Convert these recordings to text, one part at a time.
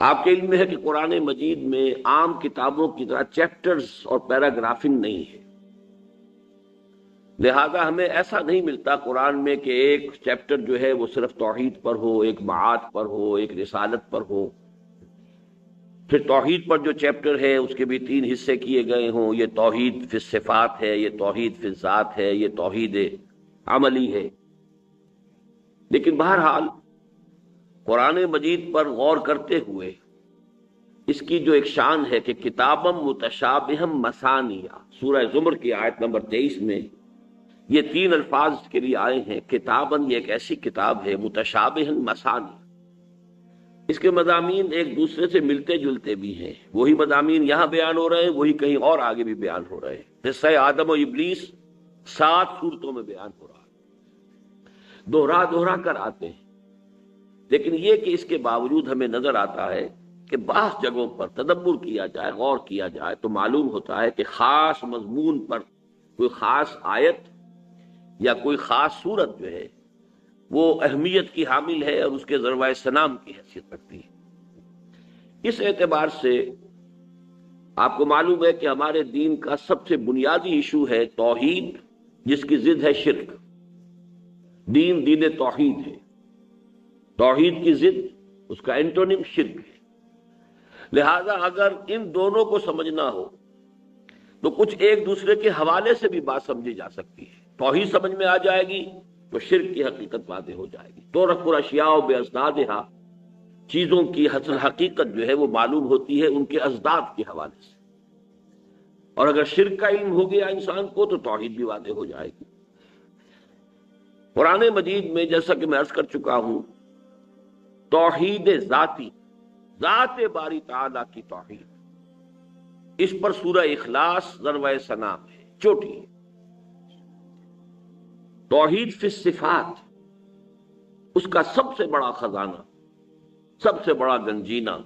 آپ کے علم میں ہے کہ قرآن مجید میں عام کتابوں کی طرح چیپٹرز اور پیراگرافنگ نہیں ہے، لہذا ہمیں ایسا نہیں ملتا قرآن میں کہ ایک چیپٹر جو ہے وہ صرف توحید پر ہو، ایک معاد پر ہو، ایک رسالت پر ہو، پھر توحید پر جو چیپٹر ہے اس کے بھی 3 حصے کیے گئے ہوں، یہ توحید فی الصفات ہے، یہ توحید فی الذات ہے، یہ توحید عملی ہے۔ لیکن بہرحال قرآن مجید پر غور کرتے ہوئے اس کی جو ایک شان ہے کہ کتابم متشابہم مثانیہ، سورہ زمر کی آیت نمبر 23 میں یہ 3 الفاظ کے لیے آئے ہیں۔ کتابن، یہ ایک ایسی کتاب ہے، متشابہن مثانی، اس کے مضامین ایک دوسرے سے ملتے جلتے بھی ہیں، وہی مضامین یہاں بیان ہو رہے ہیں، وہی کہیں اور آگے بھی بیان ہو رہے ہیں۔ قصہ آدم و ابلیس 7 صورتوں میں بیان ہو رہا ہے، دوہرا کر آتے ہیں، لیکن یہ کہ اس کے باوجود ہمیں نظر آتا ہے کہ بعض جگہوں پر تدبر کیا جائے، غور کیا جائے تو معلوم ہوتا ہے کہ خاص مضمون پر کوئی خاص آیت یا کوئی خاص صورت جو ہے وہ اہمیت کی حامل ہے اور اس کے ذروۂ سنام کی حیثیت رکھتی ہے۔ اس اعتبار سے آپ کو معلوم ہے کہ ہمارے دین کا سب سے بنیادی ایشو ہے توحید، جس کی ضد ہے شرک۔ دین توحید ہے، توحید کی ضد اس کا اینٹونیم شرک ہے۔ لہذا اگر ان دونوں کو سمجھنا ہو تو کچھ ایک دوسرے کے حوالے سے بھی بات سمجھی جا سکتی ہے۔ توحید سمجھ میں آ جائے گی تو شرک کی حقیقت واضح ہو جائے گی۔ تعرف الاشیاء بازدادہا، چیزوں کی اصل حقیقت جو ہے وہ معلوم ہوتی ہے ان کے ازداد کے حوالے سے، اور اگر شرک کا علم ہو گیا انسان کو تو توحید بھی واضح ہو جائے گی۔ قرآن مجید میں جیسا کہ میں عرض کر چکا ہوں، توحید ذاتی، ذات باری تعالیٰ کی توحید، اس پر سورہ اخلاص ضربۂ سنام ہے، چوٹی ہے۔ توحید فی الصفات، اس کا سب سے بڑا خزانہ، سب سے بڑا گنجینہ،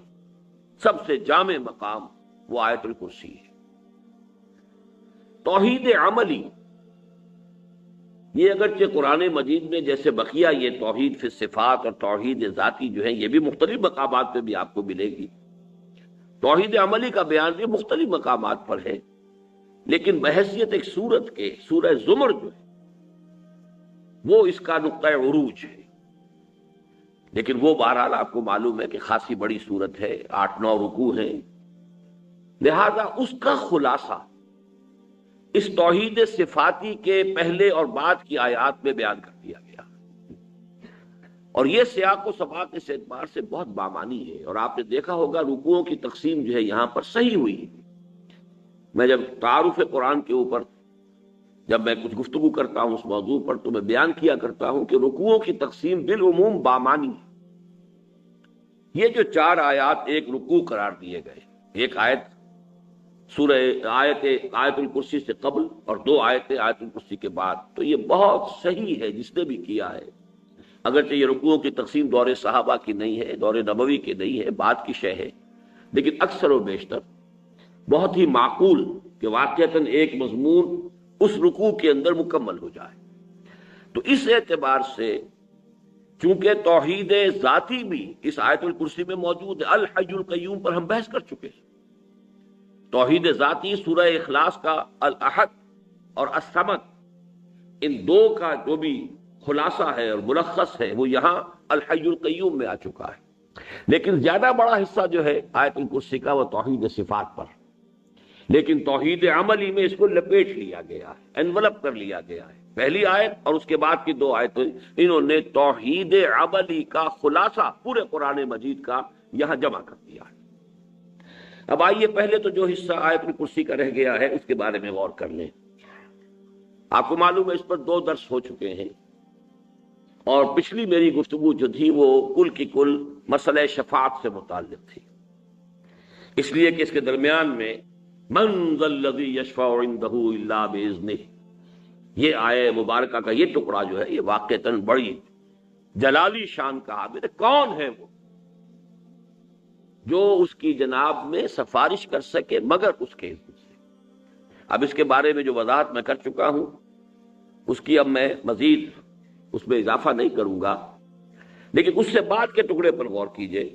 سب سے جامع مقام وہ آیت الکرسی ہے۔ توحید عملی، یہ اگرچہ قرآن مجید میں جیسے بقیہ یہ توحید فی الصفات اور توحید ذاتی جو ہے یہ بھی مختلف مقامات پہ بھی آپ کو ملے گی، توحید عملی کا بیان بھی مختلف مقامات پر ہے، لیکن بحیثیت ایک سورت کے سورہ زمر جو ہے وہ اس کا نقطہ عروج ہے۔ لیکن وہ بہرحال آپ کو معلوم ہے کہ خاصی بڑی سورت ہے، 8-9 رکوع ہیں، لہذا اس کا خلاصہ اس توحید صفاتی کے پہلے اور بعد کی آیات میں بیان کر دیا گیا، اور یہ سیاق و سباق اس اعتبار سے بہت بامانی ہے۔ اور آپ نے دیکھا ہوگا رکوعوں کی تقسیم جو ہے یہاں پر صحیح ہوئی ہے۔ میں جب تعارف قرآن کے اوپر جب میں کچھ گفتگو کرتا ہوں اس موضوع پر تو میں بیان کیا کرتا ہوں کہ رکوعوں کی تقسیم بالعموم بامانی ہے۔ یہ جو 4 آیات ایک رکوع قرار دیے گئے، ایک آیت سورہ آیت الکرسی سے قبل اور 2 آیتیں آیت الکرسی کے بعد، تو یہ بہت صحیح ہے جس نے بھی کیا ہے۔ اگرچہ یہ رکوعوں کی تقسیم دور صحابہ کی نہیں ہے، دور نبوی کی نہیں ہے، بعد کی شے ہے، لیکن اکثر و بیشتر بہت ہی معقول کہ واقعتاً ایک مضمون اس رکوع کے اندر مکمل ہو جائے۔ تو اس اعتبار سے چونکہ توحید ذاتی بھی اس آیت الکرسی میں موجود ہے، الحی القیوم پر ہم بحث کر چکے ہیں۔ توحید ذاتی سورہ اخلاص کا الاحد اور الصمد، ان 2 کا جو بھی خلاصہ ہے اور ملخص ہے وہ یہاں الحی القیوم میں آ چکا ہے۔ لیکن زیادہ بڑا حصہ جو ہے آیت الکرسی کا وہ توحید صفات پر، لیکن توحید عملی میں اس کو لپیٹ لیا گیا ہے، انولپ کر لیا گیا ہے۔ پہلی آیت اور اس کے بعد کی 2 آیتیں انہوں نے توحید عملی کا خلاصہ پورے قرآن مجید کا یہاں جمع کر دیا ہے۔ اب آئیے پہلے تو جو حصہ آیت الکرسی کا رہ گیا ہے اس کے بارے میں غور کر لیں۔ آپ کو معلوم ہے اس پر 2 درس ہو چکے ہیں، اور پچھلی میری گفتگو جو تھی وہ کل کی کل مسئلہ شفاعت سے متعلق تھی، اس لیے کہ اس کے درمیان میں من ذا الذی یشفع عنده الا باذنہ، یہ آیہ مبارکہ کا یہ ٹکڑا جو ہے یہ واقعتاً بڑی جلالی شان کا حامل ہے۔ کون ہے وہ جو اس کی جناب میں سفارش کر سکے مگر اس کے اذن سے؟ اب اس کے بارے میں جو وضاحت میں کر چکا ہوں اس کی اب میں مزید اس میں اضافہ نہیں کروں گا، لیکن اس سے بعد کے ٹکڑے پر غور کیجئے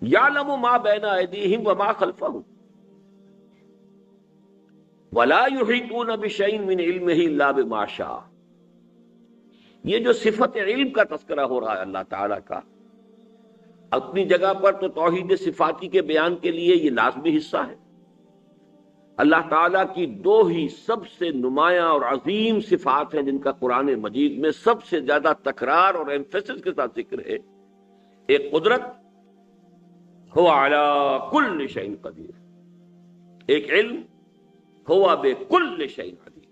یعلم ما بین ایدیہم وما خلفہم ولا یحیطون بشیء من علمہ الا بما شاء. یہ جو صفت علم کا تذکرہ ہو رہا ہے اللہ تعالیٰ کا، اپنی جگہ پر تو توحید صفاتی کے بیان کے لیے یہ لازمی حصہ ہے. اللہ تعالیٰ کی دو ہی سب سے نمایاں اور عظیم صفات ہیں جن کا قرآن مجید میں سب سے زیادہ تکرار اور ایمفیسس کے ساتھ ذکر ہے. ایک قدرت، هو علی کل شیء قدیر، ایک علم، هو بکل شیء علیم.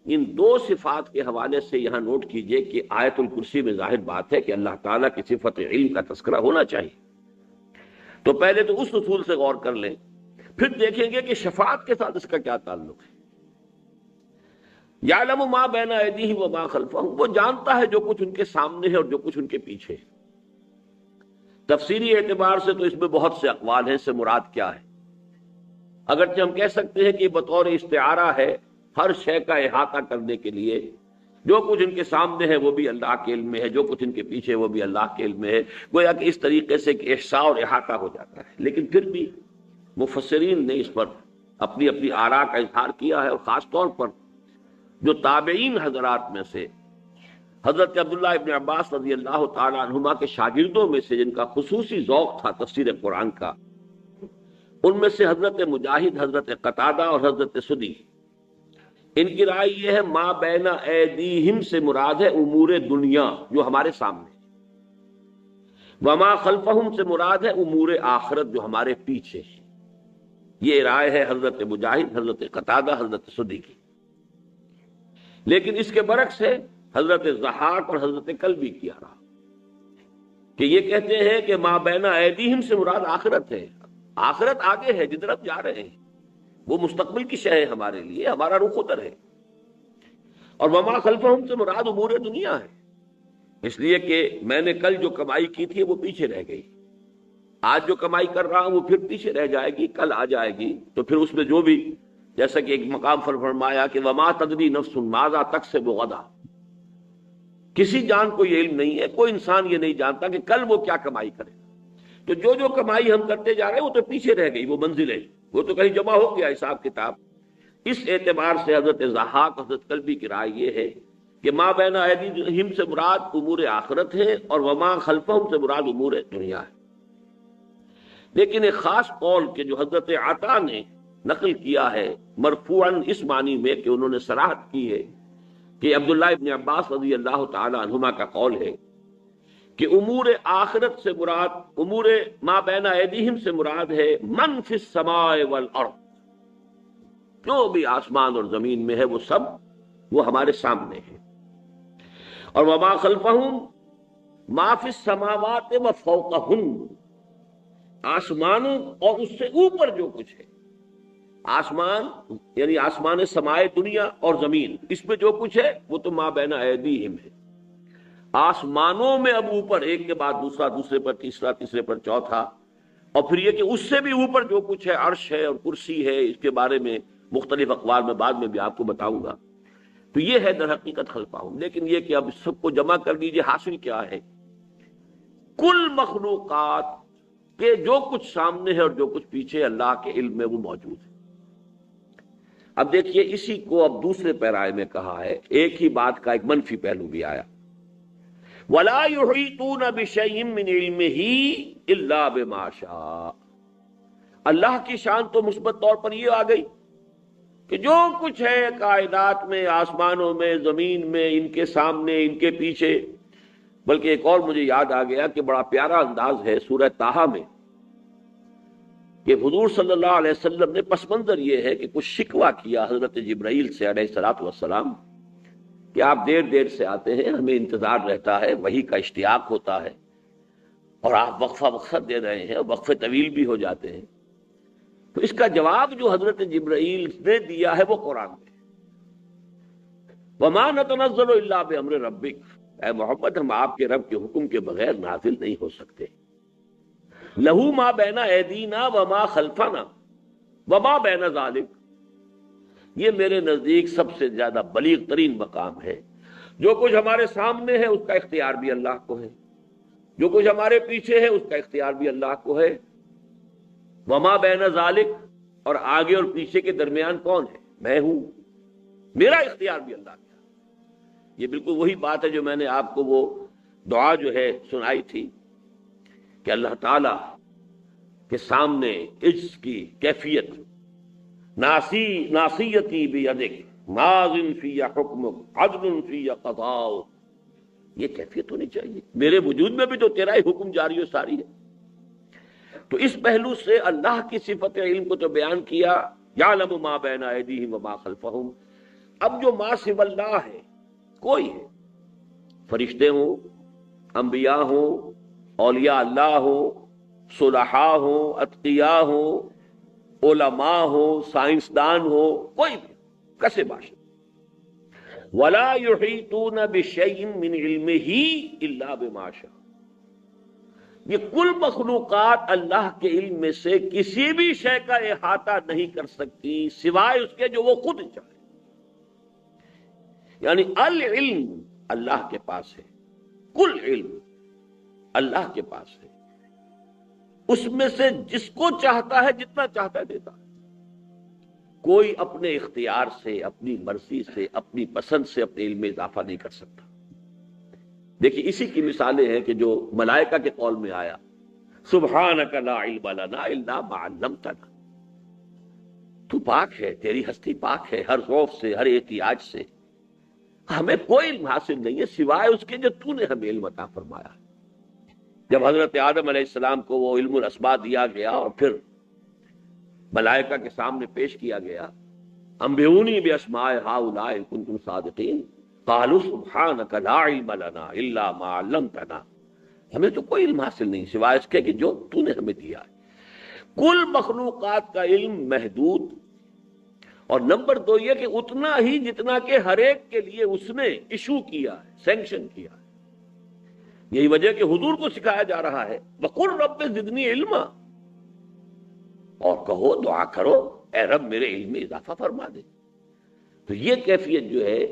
ان دو صفات کے حوالے سے یہاں نوٹ کیجئے کہ آیت الکرسی میں ظاہر بات ہے کہ اللہ تعالیٰ کی صفت علم کا تذکرہ ہونا چاہیے. تو پہلے تو اس اصول سے غور کر لیں، پھر دیکھیں گے کہ شفاعت کے ساتھ اس کا کیا تعلق ہے. یعلم ما بین ایدیہم وما خلفہم، وہ جانتا ہے جو کچھ ان کے سامنے ہے اور جو کچھ ان کے پیچھے ہے. تفسیری اعتبار سے تو اس میں بہت سے اقوال ہیں، اس سے مراد کیا ہے. اگرچہ ہم کہہ سکتے ہیں کہ بطور استعارہ ہے ہر شے کا احاطہ کرنے کے لیے، جو کچھ ان کے سامنے ہے وہ بھی اللہ کے علم میں ہے، جو کچھ ان کے پیچھے وہ بھی اللہ کے علم میں ہے. گویا کہ اس طریقے سے کہ احصاء اور احاطہ ہو جاتا ہے. لیکن پھر بھی مفسرین نے اس پر اپنی اپنی آراء کا اظہار کیا ہے، اور خاص طور پر جو تابعین حضرات میں سے حضرت عبداللہ ابن عباس رضی اللہ تعالی عنہما کے شاگردوں میں سے جن کا خصوصی ذوق تھا تفسیر قرآن کا، ان میں سے حضرت مجاہد، حضرت قتادہ اور حضرت سدی، ان کی رائے یہ ہے ما بین ایدیہم سے مراد ہے امور دنیا جو ہمارے سامنے، وما خلفہم سے مراد ہے امور آخرت جو ہمارے پیچھے. یہ رائے ہے حضرت مجاہد، حضرت قتادہ، حضرت سدی کی. لیکن اس کے برعکس ہے حضرت ضحاک اور حضرت کلبی کی رہا کہ یہ کہتے ہیں کہ ما بین ایدیہم سے مراد آخرت ہے. آخرت آگے ہے جدھر ہم جا رہے ہیں، وہ مستقبل کی شے ہے ہمارے لیے، ہمارا رخ ادھر ہے. اور وما خلفہم سے مراد امور دنیا ہے، اس لیے کہ میں نے کل جو کمائی کی تھی وہ پیچھے رہ گئی، آج جو کمائی کر رہا ہوں وہ پھر پیچھے رہ جائے گی، کل آ جائے گی. تو پھر اس میں جو بھی، جیسا کہ ایک مقام پر فرمایا کہ وما تدری نفس ماذا تکسب غدا، کسی جان کو یہ علم نہیں ہے، کوئی انسان یہ نہیں جانتا کہ کل وہ کیا کمائی کرے. تو جو کمائی ہم کرتے جا رہے ہیں وہ تو پیچھے رہ گئی، وہ منزلیں وہ تو کہیں جمع ہو گیا حساب کتاب. اس اعتبار سے حضرت ضحاک، حضرت کلبی کی رائے یہ ہے کہ ما بین ایدیہم سے مراد امور آخرت ہے اور وما خلفہم سے مراد امور دنیا ہے. لیکن ایک خاص قول کہ جو حضرت عطا نے نقل کیا ہے مرفوعاً اس معنی میں کہ انہوں نے صراحت کی ہے کہ عبداللہ ابن عباس رضی اللہ تعالی عنہما کا قول ہے کہ امور آخرت سے مراد، امور ما بین ایدیہم سے مراد ہے من فی السماء والارض، جو بھی آسمان اور زمین میں ہے وہ سب وہ ہمارے سامنے ہے. اور وما خلفہم ما فی السماوات و فوقہن، آسمانوں اور اس سے اوپر جو کچھ ہے، آسمان یعنی آسمان سمائے دنیا اور زمین، اس میں جو کچھ ہے وہ تو ما بین ایدیہم ہے. آسمانوں میں اب اوپر ایک کے بعد دوسرا، دوسرے پر تیسرا، تیسرے پر چوتھا، اور پھر یہ کہ اس سے بھی اوپر جو کچھ ہے، عرش ہے اور کرسی ہے، اس کے بارے میں مختلف اقوال میں بعد میں بھی آپ کو بتاؤں گا. تو یہ ہے در حقیقت خلفہم. لیکن یہ کہ اب سب کو جمع کر لیجیے، حاصل کیا ہے؟ کل مخلوقات کے جو کچھ سامنے ہے اور جو کچھ پیچھے اللہ کے علم میں وہ موجود ہے. اب دیکھیے اسی کو اب دوسرے پیرائے میں کہا ہے، ایک ہی بات کا ایک منفی پہلو بھی آیا. وَلَا يُحِيطُونَ بِشَيْءٍ مِّنْ عِلْمِهِ إِلَّا بِمَا شَاءَ. اللہ کی شان تو مثبت طور پر یہ آ گئی کہ جو کچھ ہے کائنات میں، آسمانوں میں، زمین میں، ان کے سامنے، ان کے پیچھے. بلکہ ایک اور مجھے یاد آ گیا کہ بڑا پیارا انداز ہے سورہ طٰہٰ میں کہ حضور صلی اللہ علیہ وسلم نے پس منظر یہ ہے کہ کچھ شکوہ کیا حضرت جبرائیل سے علیہ الصلوۃ والسلام کہ آپ دیر دیر سے آتے ہیں، ہمیں انتظار رہتا ہے، وحی کا اشتیاق ہوتا ہے، اور آپ وقفہ وقفت دے رہے ہیں، اور وقفے طویل بھی ہو جاتے ہیں. تو اس کا جواب جو حضرت جبرائیل نے دیا ہے وہ قرآن میں، وَمَا نَتَنَزَّلُ إِلَّا بِأَمْرِ رَبِّكَ، اے محمد ہم آپ کے رب کے حکم کے بغیر نازل نہیں ہو سکتے. لَهُ مَا بَيْنَ أَيْدِينَا وَمَا خَلْفَنَا وَمَا بَيْنَ ذَلِكَ. یہ میرے نزدیک سب سے زیادہ بلیغ ترین مقام ہے. جو کچھ ہمارے سامنے ہے اس کا اختیار بھی اللہ کو ہے، جو کچھ ہمارے پیچھے ہے اس کا اختیار بھی اللہ کو ہے. وما بین ذالک، اور آگے اور پیچھے کے درمیان کون ہے؟ میں ہوں، میرا اختیار بھی اللہ کا. یہ بالکل وہی بات ہے جو میں نے آپ کو وہ دعا جو ہے سنائی تھی کہ اللہ تعالی کے سامنے عجز کی کیفیت، ناصیتی بیدک ماض فی حکمک عدل فی قضاؤک، یہ کیفیت ہونی چاہیے. میرے وجود میں بھی تو تیرا ہی حکم جاری و ساری ہے. تو اس پہلو سے اللہ کی صفت علم کو تو بیان کیا، یعلم ما بین ایدیہم وما خلفہم. اب جو ما سوی اللہ ہے، کوئی ہے، فرشتے ہوں، انبیاء ہوں، اولیاء اللہ ہوں، صلحاء ہوں، اتقیاء ہوں، علماء ہوں، سائنسدان ہوں، کوئی بھی کسے باشد. ولا یحیطون بشیء من علمہ الا بما شاء. یہ کل مخلوقات اللہ کے علم میں سے کسی بھی شے کا احاطہ نہیں کر سکتی سوائے اس کے جو وہ خود چاہے. یعنی العلم اللہ کے پاس ہے، کل علم اللہ کے پاس ہے، اس میں سے جس کو چاہتا ہے جتنا چاہتا ہے دیتا ہے. کوئی اپنے اختیار سے، اپنی مرضی سے، اپنی پسند سے اپنے علم میں اضافہ نہیں کر سکتا. دیکھیے اسی کی مثالیں ہیں کہ جو ملائکہ کے قول میں آیا، سبحانک لا علم لنا الا ما علمتنا. تو پاک ہے، تیری ہستی پاک ہے ہر ذوف سے، ہر احتیاج سے. ہمیں کوئی علم حاصل نہیں ہے سوائے اس کے جو تو نے ہمیں علم عطا فرمایا. جب حضرت آدم علیہ السلام کو وہ علم الاسماء دیا گیا اور پھر ملائکہ کے سامنے پیش کیا گیا، انبئونی باسماء ہؤلاء ان کنتم صادقین، قالوا سبحانک لا علم لنا الا ما علمتنا. ہمیں تو کوئی علم حاصل نہیں سوائے اس کے کہ جو تو نے ہمیں دیا ہے. کل مخلوقات کا علم محدود، اور نمبر 2 یہ کہ اتنا ہی جتنا کہ ہر ایک کے لیے اس نے ایشو کیا ہے، سینکشن کیا ہے. یہی وجہ کہ حضور کو سکھایا جا رہا ہے وَقُلْ رَبِّ زِدْنِی عِلْمًا، اور کہو دعا کرو اے رب میرے علم میں اضافہ فرما دے. تو یہ کیفیت جو ہے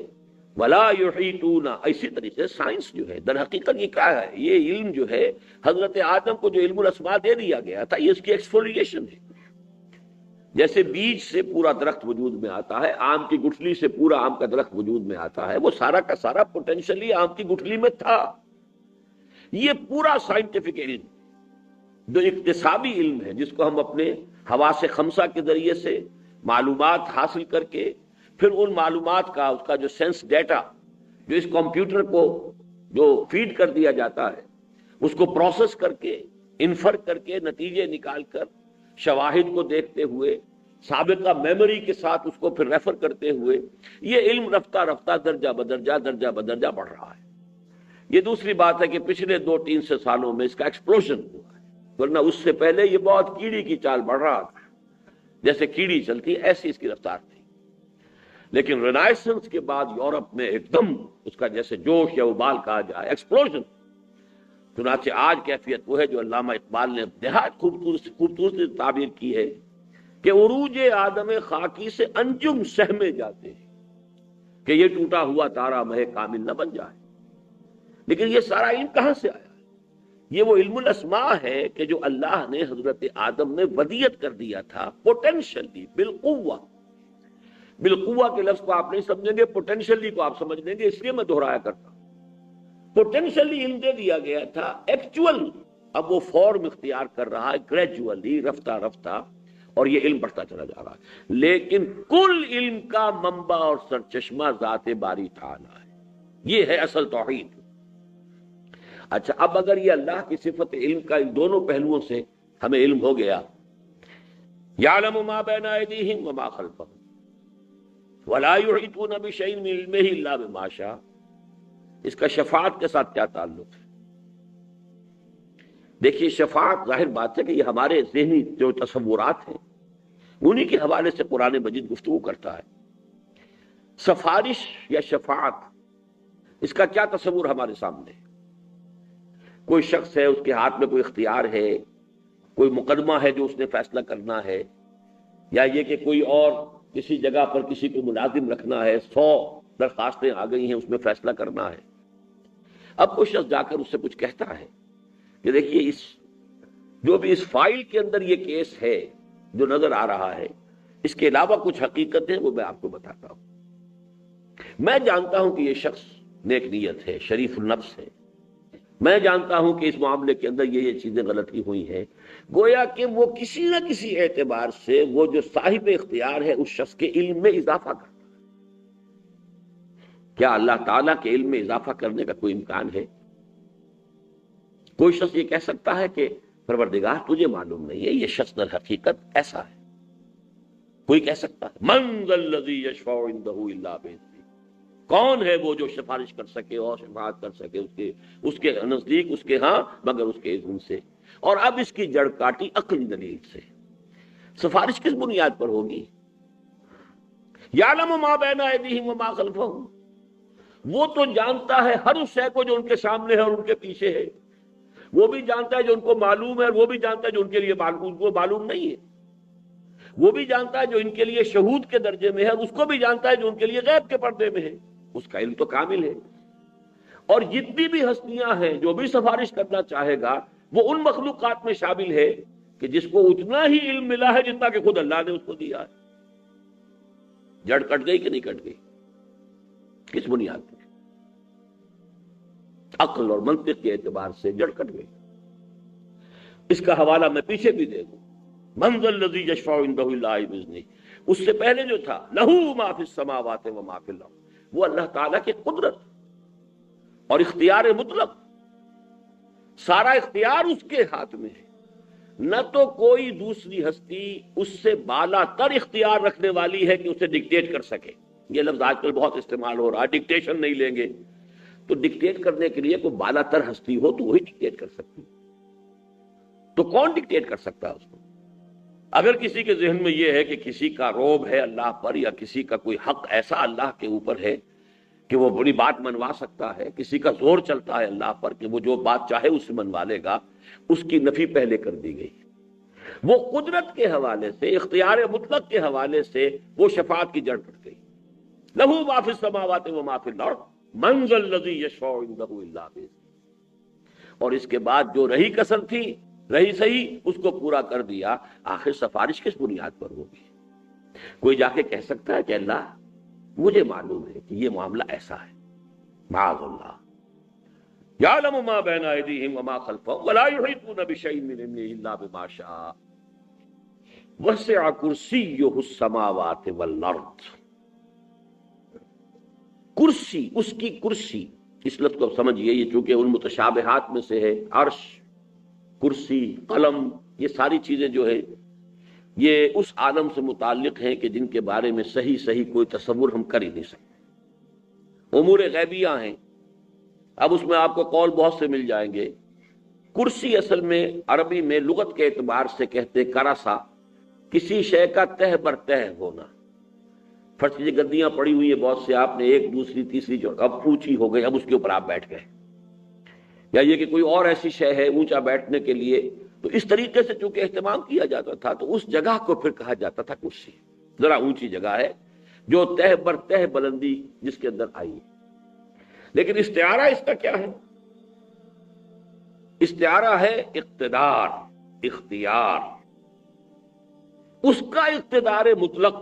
وَلَا يُحِيطُونَ. اسی طریقے سے سائنس جو ہے در حقیقت یہ کیا ہے؟ یہ علم جو ہے حضرت آدم کو جو علم الاسماء دے دیا گیا تھا یہ اس کی ایکسفولیشن ہے. جیسے بیج سے پورا درخت وجود میں آتا ہے، آم کی گٹھلی سے پورا آم کا درخت وجود میں آتا ہے، وہ سارا کا سارا پوٹینشلی آم کی گٹھلی میں تھا. یہ پورا سائنٹیفک علم جو اکتسابی علم ہے، جس کو ہم اپنے حواس خمسہ کے ذریعے سے معلومات حاصل کر کے پھر ان معلومات کا، اس کا جو سینس ڈیٹا جو اس کمپیوٹر کو جو فیڈ کر دیا جاتا ہے، اس کو پروسیس کر کے، انفر کر کے، نتیجے نکال کر، شواہد کو دیکھتے ہوئے، سابقہ میموری کے ساتھ اس کو پھر ریفر کرتے ہوئے، یہ علم رفتہ رفتہ درجہ بدرجہ بڑھ رہا ہے. یہ دوسری بات ہے کہ پچھلے 2-3 سالوں میں اس کا ایکسپلوژن ہوا ہے، ورنہ اس سے پہلے یہ بہت کیڑی کی چال بڑھ رہا تھا. جیسے کیڑی چلتی ایسی اس کی رفتار تھی. لیکن رینائسنس کے بعد یورپ میں ایک دم اس کا جیسے جوش یا ابال کہا جائے، ایکسپلوژن. چنانچہ آج کیفیت وہ ہے جو علامہ اقبال نے نہایت خوبصورتی تعبیر کی ہے کہ عروج آدم خاکی سے انجم سہمے جاتے ہیں کہ یہ ٹوٹا ہوا تارا مہ کامل نہ بن جائے. لیکن یہ سارا علم کہاں سے آیا؟ یہ وہ علم الاسماء ہے کہ جو اللہ نے حضرت آدم میں ودیت کر دیا تھا پوٹینشلی بالقوہ. بالقوہ کے لفظ کو آپ نہیں سمجھیں گے، پوٹینشلی کو آپ سمجھ لیں گے، اس لیے میں دہرایا کرتا ہوں. پوٹینشلی علم دے دیا گیا تھا، ایکچوئل اب وہ فارم اختیار کر رہا ہے گریجولی، رفتہ رفتہ، اور یہ علم بڑھتا چلا جا رہا ہے. لیکن کل علم کا منبع اور سرچشمہ ذات باری تعالی ہے. یہ ہے اصل توحید. اچھا، اب اگر یہ اللہ کی صفت علم کا ان دونوں پہلوؤں سے ہمیں علم ہو گیا، یعلم ما بین ایدیہم وما خلفہم ولا یحیطون بشیء من علمہ الا بما شاء، اس کا شفاعت کے ساتھ کیا تعلق ہے؟ دیکھیے شفاعت ظاہر بات ہے کہ یہ ہمارے ذہنی جو تصورات ہیں انہی کے حوالے سے قرآن مجید گفتگو کرتا ہے. سفارش یا شفاعت، اس کا کیا تصور ہمارے سامنے ہے؟ کوئی شخص ہے، اس کے ہاتھ میں کوئی اختیار ہے، کوئی مقدمہ ہے جو اس نے فیصلہ کرنا ہے، یا یہ کہ کوئی اور کسی جگہ پر کسی کو ملازم رکھنا ہے، 100 درخواستیں آ گئی ہیں، اس میں فیصلہ کرنا ہے. اب کوئی شخص جا کر اس سے کچھ کہتا ہے کہ دیکھیے اس جو بھی اس فائل کے اندر یہ کیس ہے جو نظر آ رہا ہے، اس کے علاوہ کچھ حقیقتیں وہ میں آپ کو بتاتا ہوں۔ میں جانتا ہوں کہ یہ شخص نیک نیت ہے، شریف النفس ہے، میں جانتا ہوں کہ اس معاملے کے اندر یہ چیزیں غلطی ہوئی ہیں، گویا کہ وہ کسی نہ کسی اعتبار سے وہ جو صاحب اختیار ہے اس شخص کے علم میں اضافہ کرتا ہے۔ کیا اللہ تعالیٰ کے علم میں اضافہ کرنے کا کوئی امکان ہے؟ کوئی شخص یہ کہہ سکتا ہے کہ پروردگار تجھے معلوم نہیں ہے، یہ شخص در حقیقت ایسا ہے؟ کوئی کہہ سکتا ہے؟ من ذا الذی یشفع عندہ الا باذنہ، کون ہے وہ جو سفارش کر سکے اور شفاعت کر سکے اس کے نزدیک، اس کے ہاں، مگر اس کے اذن سے۔ اور اب اس کی جڑ کاٹی عقلی دلیل سے۔ سفارش کس بنیاد پر ہوگی؟ یعلم ما بین ایدیہم وما خلفہم، وہ تو جانتا ہے ہر اس شے کو جو ان کے سامنے ہے اور ان کے پیچھے ہے، وہ بھی جانتا ہے جو ان کو معلوم ہے اور وہ بھی جانتا ہے جو ان کے لیے معلوم نہیں ہے، وہ بھی جانتا ہے جو ان کے لیے شہود کے درجے میں ہے اور اس کو بھی جانتا ہے جو ان کے لیے غیب کے پردے میں ہے۔ اس کا علم تو کامل ہے۔ اور جتنی بھی ہستیاں ہیں جو بھی سفارش کرنا چاہے گا وہ ان مخلوقات میں شامل ہے کہ جس کو اتنا ہی علم ملا ہے جتنا کہ خود اللہ نے اس کو دیا ہے۔ جڑ کٹ گئی کہ نہیں کٹ گئی؟ کس بنیاد پر؟ عقل اور منطق کے اعتبار سے جڑ کٹ گئی۔ اس کا حوالہ میں پیچھے بھی دے دوں، من ذا الذی یشفع عندہ الا باذنہ، اس سے پہلے جو تھا لہ ما فی السماوات و ما فی الارض، وہ اللہ تعالیٰ کی قدرت اور اختیار مطلق، سارا اختیار اس کے ہاتھ میں ہے۔ نہ تو کوئی دوسری ہستی اس سے بالا تر اختیار رکھنے والی ہے کہ اسے ڈکٹیٹ کر سکے۔ یہ لفظ آج کل بہت استعمال ہو رہا ہے، ڈکٹیشن نہیں لیں گے، تو ڈکٹیٹ کرنے کے لیے کوئی بالا تر ہستی ہو تو وہی ڈکٹیٹ کر سکتی، تو کون ڈکٹیٹ کر سکتا ہے اس کو؟ اگر کسی کے ذہن میں یہ ہے کہ کسی کا روب ہے اللہ پر یا کسی کا کوئی حق ایسا اللہ کے اوپر ہے کہ وہ بڑی بات منوا سکتا ہے، کسی کا زور چلتا ہے اللہ پر کہ وہ جو بات چاہے اس سے منوا لے گا، اس کی نفی پہلے کر دی گئی۔ وہ قدرت کے حوالے سے، اختیار مطلق کے حوالے سے وہ شفاعت کی جڑ پڑ گئی۔ لہ ما فی السماوات و ما فی الارض من ذا الذی یشفع عندہ الا باذنہ۔ اور اس کے بعد جو رہی کسر تھی، رہی صحیح، اس کو پورا کر دیا۔ آخر سفارش کس بنیاد پر ہوگی؟ کوئی جا کے کہہ سکتا ہے کہ اللہ مجھے معلوم ہے کہ یہ معاملہ ایسا ہے؟ معاذ اللہ۔ یعلم ما بین ایدیہم وما خلفہم ولا یحیطون بشیء من علمہ الا بما شاء وسع کرسیہ السماوات والارض۔ کرسی، اس کی کرسی، اس لفظ کو سمجھئے، یہ چونکہ ان متشابہات میں سے ہے، عرش، کرسی، قلم، یہ ساری چیزیں جو ہے یہ اس عالم سے متعلق ہیں کہ جن کے بارے میں صحیح کوئی تصور ہم کر ہی نہیں سکتے، امور غیبیہ ہیں۔ اب اس میں آپ کو قول بہت سے مل جائیں گے۔ کرسی اصل میں عربی میں لغت کے اعتبار سے کہتے کرسا، کسی شے کا تہ بر تہ ہونا۔ فرض کیجیے گدیاں پڑی ہوئی ہیں بہت سے، آپ نے ایک دوسری تیسری جو اب اونچی ہو گئی، اب اس کے اوپر آپ بیٹھ گئے، یا یہ کہ کوئی اور ایسی شے ہے اونچا بیٹھنے کے لیے، تو اس طریقے سے چونکہ اہتمام کیا جاتا تھا تو اس جگہ کو پھر کہا جاتا تھا کرسی۔ ذرا اونچی جگہ ہے جو تہ بر تہ بلندی جس کے اندر آئی ہے۔ لیکن استعارہ اس کا کیا ہے؟ استعارہ ہے اقتدار، اختیار، اس کا اقتدار مطلق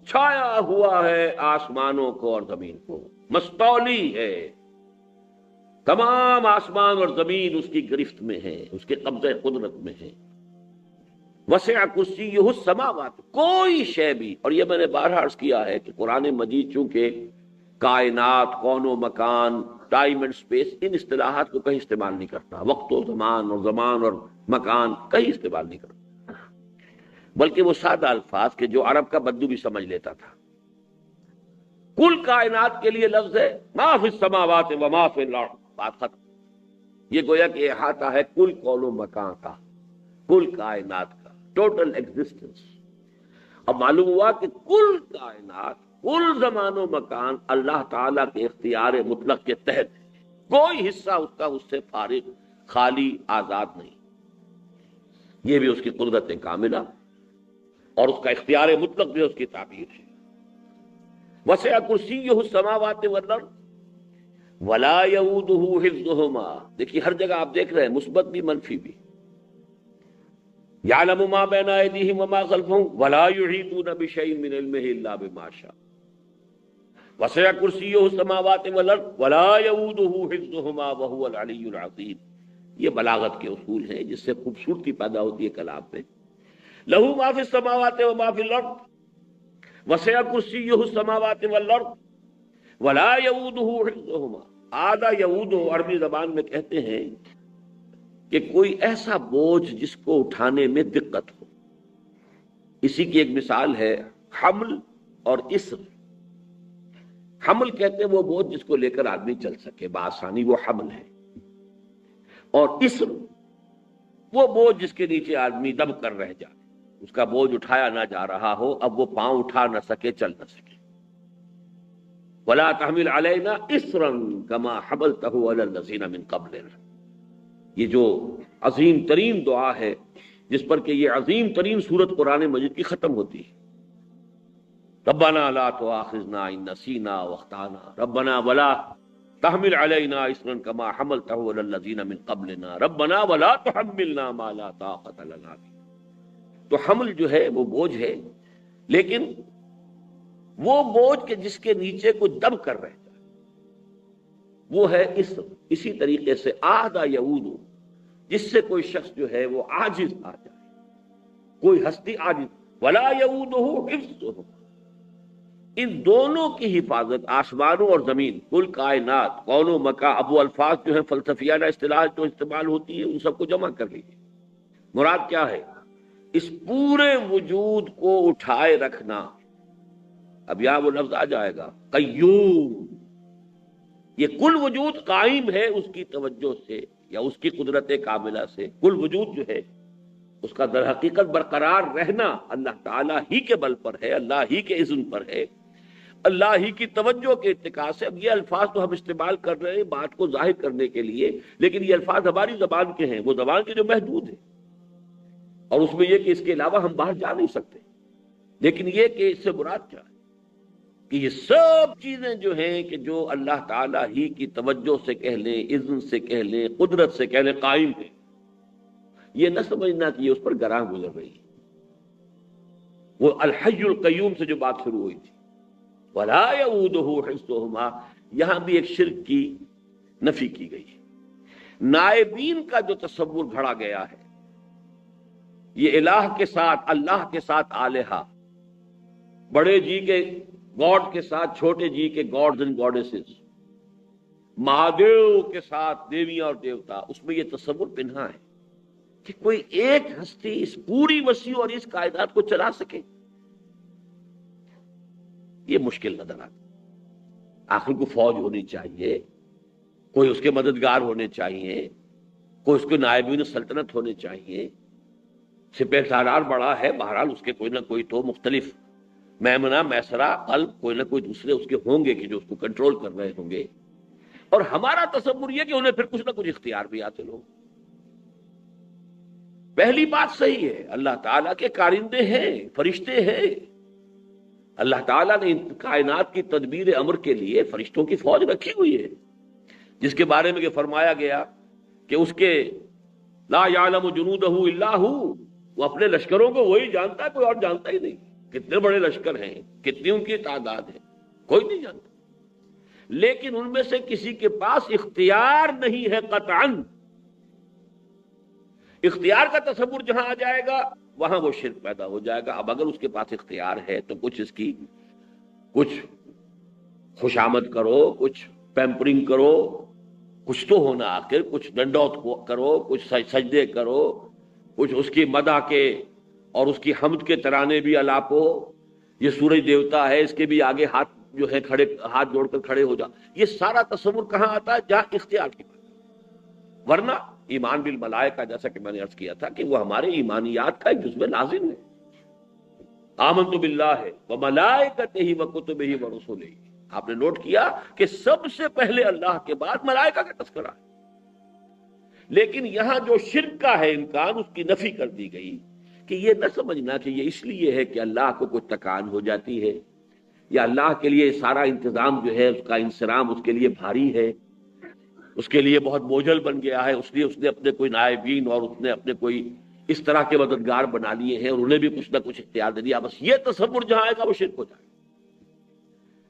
چھایا ہوا ہے آسمانوں کو اور زمین کو، مستولی ہے، تمام آسمان اور زمین اس کی گرفت میں ہے، اس کے قبضہ قدرت میں ہے۔ وسع کرسیہ السماوات، کوئی شے بھی، اور یہ میں نے بارہا عرض کیا ہے کہ قرآن مجید چونکہ کائنات، کون و مکان، ٹائم اینڈ سپیس، ان اصطلاحات کو کہیں استعمال نہیں کرتا، وقت و زمان اور مکان کہیں استعمال نہیں کرتا، بلکہ وہ سادہ الفاظ کہ جو عرب کا بدو بھی سمجھ لیتا تھا۔ کل کائنات کے لیے لفظ ہے ما فی السماوات و ما فی الارض، بات ختم۔ یہ گویا کہ احاطہ ہے کل کون و مکان کا، کل کائنات کا، ٹوٹل ایگزسٹنس۔ اب معلوم ہوا کہ کل کائنات، کل زمان و مکان اللہ تعالیٰ کے اختیار مطلق کے تحت ہے، کوئی حصہ اس کا اس سے فارغ، خالی، آزاد نہیں۔ یہ بھی اس کی قدرت کاملہ اور اس کا اختیار مطلق بھی اس کی تعبیر ہے۔ وسع کرسیہ السماوات والارض، ولا یعودہ حفظہما، دیکھیے ہر جگہ آپ دیکھ رہے ہیں مثبت بھی منفی بھی. یعلم ما بین ایدیہم وما خلفہم ولا یحیطون بشیء من علمہ الا بما شاء وسع کرسیہ السماوات والارض ولا یعودہ حفظہما وہو العلی العظیم. یہ بلاغت کے اصول ہیں جس سے خوبصورتی پیدا ہوتی ہے کلام میں. لہ ما فی السماوات وما فی الارض وسع کرسیہ السماوات والارض ولا یعودہ حفظہما. آدھا یعودہ عربی زبان میں کہتے ہیں کہ کوئی ایسا بوجھ جس کو اٹھانے میں دقت ہو. اسی کی ایک مثال ہے حمل اور اسر. حمل کہتے ہیں وہ بوجھ جس کو لے کر آدمی چل سکے بآسانی، وہ حمل ہے. اور اسر وہ بوجھ جس کے نیچے آدمی دب کر رہ جائے، اس کا بوجھ اٹھایا نہ جا رہا ہو، اب وہ پاؤں اٹھا نہ سکے، چل نہ سکے. وَلَا تَحْمِلْ عَلَيْنَا إِصْرًا كَمَا حَمَلْتَهُ عَلَى الَّذِينَ مِن قَبْلِنَا. یہ جو عظیم ترین دعا ہے جس پر کہ یہ عظیم ترین سورت قرآن مجید کی ختم ہوتی ہے. ربنا لا تؤاخذنا ان نسینا واخطانا ربنا ولا تحمل علينا إصرا كما حملته على الذين من قبلنا ربنا ولا تحملنا ما لا طاقة لنا به. تو حمل جو ہے وہ بوجھ ہے، لیکن وہ بوجھ کے جس کے نیچے کو دب کر رہ جائے وہ ہے اسر. اسی طریقے سے آدھا یعود، جس سے کوئی شخص جو ہے وہ عاجز آ جائے، کوئی ہستی عاجز. ولا یعودہ حفظہ، ان دونوں کی حفاظت، آسمانوں اور زمین، کل کائنات، کون و مکان. اب وہ الفاظ جو ہیں فلسفیانہ اصطلاح جو استعمال ہوتی ہے ان سب کو جمع کر لیجیے. مراد کیا ہے؟ اس پورے وجود کو اٹھائے رکھنا. اب یہاں وہ لفظ آ جائے گا قیوم. یہ کل وجود قائم ہے اس کی توجہ سے یا اس کی قدرت کاملہ سے. کل وجود جو ہے اس کا در حقیقت برقرار رہنا اللہ تعالیٰ ہی کے بل پر ہے، اللہ ہی کے اذن پر ہے، اللہ ہی کی توجہ کے اتکا سے. اب یہ الفاظ تو ہم استعمال کر رہے ہیں بات کو ظاہر کرنے کے لیے، لیکن یہ الفاظ ہماری زبان کے ہیں، وہ زبان کے جو محدود ہیں، اور اس میں یہ کہ اس کے علاوہ ہم باہر جا نہیں سکتے. لیکن یہ کہ اس سے مراد کیا ہے کہ یہ سب چیزیں جو ہیں کہ جو اللہ تعالیٰ ہی کی توجہ سے کہہ لیں، اذن سے کہہ لیں، قدرت سے کہہ لیں قائم ہے. یہ نہ سمجھنا کہ یہ اس پر گراں گزر رہی ہے. وہ الحی القیوم سے جو بات شروع ہوئی تھی ولا یعودہ حفظہما، یہاں بھی ایک شرک کی نفی کی گئی ہے. نائبین کا جو تصور گھڑا گیا ہے، یہ الہ کے ساتھ، اللہ کے ساتھ آلہہ، بڑے جی کے گاڈ کے ساتھ چھوٹے جی کے گاڈز اینڈ گاڈیسز، مہادیو کے ساتھ دیویاں اور دیوتا، اس میں یہ تصور پنہا ہے کہ کوئی ایک ہستی اس پوری وسیع اور اس کائنات کو چلا سکے. یہ مشکل نظر آتا. آخر کو فوج ہونی چاہیے، کوئی اس کے مددگار ہونے چاہیے، کوئی اس کے نائبین سلطنت ہونے چاہیے. سپہ سالار بڑا ہے، بہرحال اس کے کوئی نہ کوئی تو مختلف میمنہ میسرہ قلب کوئی نہ کوئی دوسرے اس کے ہوں گے کہ جو اس کو کنٹرول کر رہے ہوں گے. اور ہمارا تصور یہ کہ انہیں پھر کچھ نہ کچھ اختیار بھی حاصل ہو. پہلی بات صحیح ہے، اللہ تعالیٰ کے کارندے ہیں، فرشتے ہیں. اللہ تعالیٰ نے کائنات کی تدبیر امر کے لیے فرشتوں کی فوج رکھی ہوئی ہے، جس کے بارے میں کہ فرمایا گیا کہ اس کے لا یعلم جنودہ الا ہو، وہ اپنے لشکروں کو وہی جانتا ہے، کوئی اور جانتا ہی نہیں. کتنے بڑے لشکر ہیں، کتنی ان کی تعداد ہے، کوئی نہیں جانتا. لیکن ان میں سے کسی کے پاس اختیار نہیں ہے قطعاً. اختیار کا تصور جہاں آ جائے گا وہاں وہ شرک پیدا ہو جائے گا. اب اگر اس کے پاس اختیار ہے تو کچھ اس کی کچھ خوشامد کرو، کچھ پیمپرنگ کرو، کچھ تو ہونا آخر، کچھ ڈنڈوت کرو، کچھ سجدے کرو، کچھ اس کی مدح کے اور اس کی حمد کے ترانے بھی الاپو. یہ سورج دیوتا ہے، اس کے بھی آگے ہاتھ جو ہے کھڑے، ہاتھ جوڑ کر کھڑے ہو جا. یہ سارا تصور کہاں آتا ہے؟ جہاں اختیار کی بات. ورنہ ایمان بالملائکہ جیسا کہ میں نے عرض کیا تھا کہ وہ ہمارے ایمانیات کا ایک جزو لازم ہے. آمنت باللہ وملائکتہ وکتبہ ورسلہ. آپ نے نوٹ کیا کہ سب سے پہلے اللہ کے بعد ملائکہ کا تذکرہ ہے. لیکن یہاں جو شرک کا ہے امکان، اس کی نفی کر دی گئی کہ یہ نہ سمجھنا کہ یہ اس لیے ہے کہ اللہ کو کوئی تکان ہو جاتی ہے یا اللہ کے لیے سارا انتظام جو ہے اس کا انصرام اس کے لیے بھاری ہے. اس کے لیے بہت بوجھل بن گیا ہے، اس لیے اس نے اپنے کوئی نائبین اور اس نے اپنے کوئی اس طرح کے مددگار بنا لیے ہیں اور انہیں بھی کچھ نہ کچھ اختیار دے دیا، بس یہ تصور جہاں آئے گا وہ شرک ہو جائے گا۔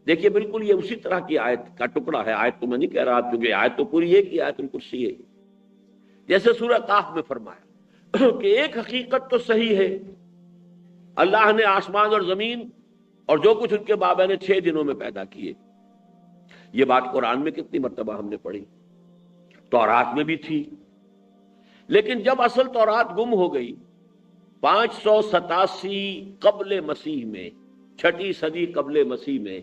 دیکھیے بالکل یہ اسی طرح کی آیت کا ٹکڑا ہے، آیت تو میں نہیں کہہ رہا کیونکہ آیت تو پوری ایک ہی آیت الکرسی ہے، جیسے سورہ کاف میں فرمایا کہ ایک حقیقت تو صحیح ہے، اللہ نے آسمان اور زمین اور جو کچھ ان کے مابین 6 دنوں میں پیدا کیے۔ یہ بات قرآن میں کتنی مرتبہ ہم نے پڑھی، تورات میں بھی تھی، لیکن جب اصل تورات گم ہو گئی 587 قبل مسیح میں، 6 صدی قبل مسیح میں،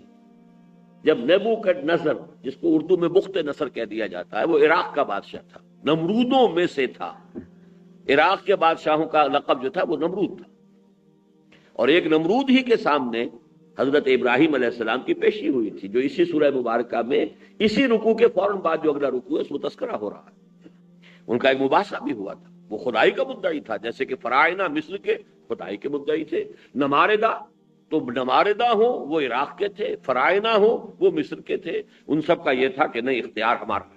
جب نیبوکڈنیزر جس کو اردو میں بخت نصر کہہ دیا جاتا ہے، وہ عراق کا بادشاہ تھا، نمرودوں میں سے تھا، عراق کے بادشاہوں کا لقب جو تھا وہ نمرود تھا، اور ایک نمرود ہی کے سامنے حضرت ابراہیم علیہ السلام کی پیشی ہوئی تھی، جو اسی سورہ مبارکہ میں اسی رکوع کے فوراً بعد جو اگلا رکوع ہے اس میں تذکرہ ہو رہا ہے۔ ان کا ایک مباحثہ بھی ہوا تھا، وہ خدائی کا مدعی تھا، جیسے کہ فراعنہ مصر کے خدائی کے مدعی تھے، نماردہ تو نماردہ ہو وہ عراق کے تھے، فراعنہ ہو وہ مصر کے تھے، ان سب کا یہ تھا کہ نہیں اختیار ہمارا ہے۔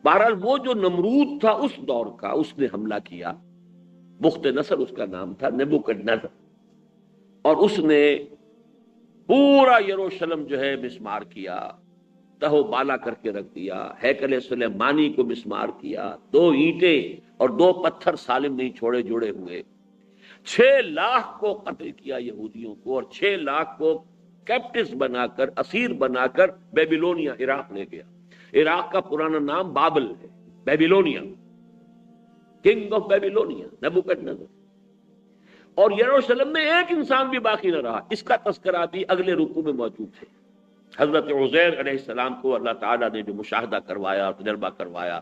بہرحال وہ جو نمرود تھا اس دور کا، اس نے حملہ کیا، بخت نصر اس کا نام تھا، نیبوکڈنیزر، اور اس نے پورا یروشلم جو ہے مسمار کیا، تہو بالا کر کے رکھ دیا، ہیکل سلیمانی کو مسمار کیا، 2 اینٹیں اور 2 پتھر سالم نہیں چھوڑے جڑے ہوئے، 6 لاکھ کو قتل کیا یہودیوں کو، اور 6 لاکھ کو کیپٹس بنا کر، اسیر بنا کر بیبیلونیا عراق لے گیا۔ عراق کا پرانا نام بابل ہے، بیبیلونیا، کنگ آف بیبیلونیا نیبوکڈنیزر۔ اور یروشلم میں ایک انسان بھی باقی نہ رہا، اس کا تذکرہ بھی اگلے رکوع میں موجود ہے۔ حضرت عزیر علیہ السلام کو اللہ تعالیٰ نے جو مشاہدہ کروایا، تجربہ کروایا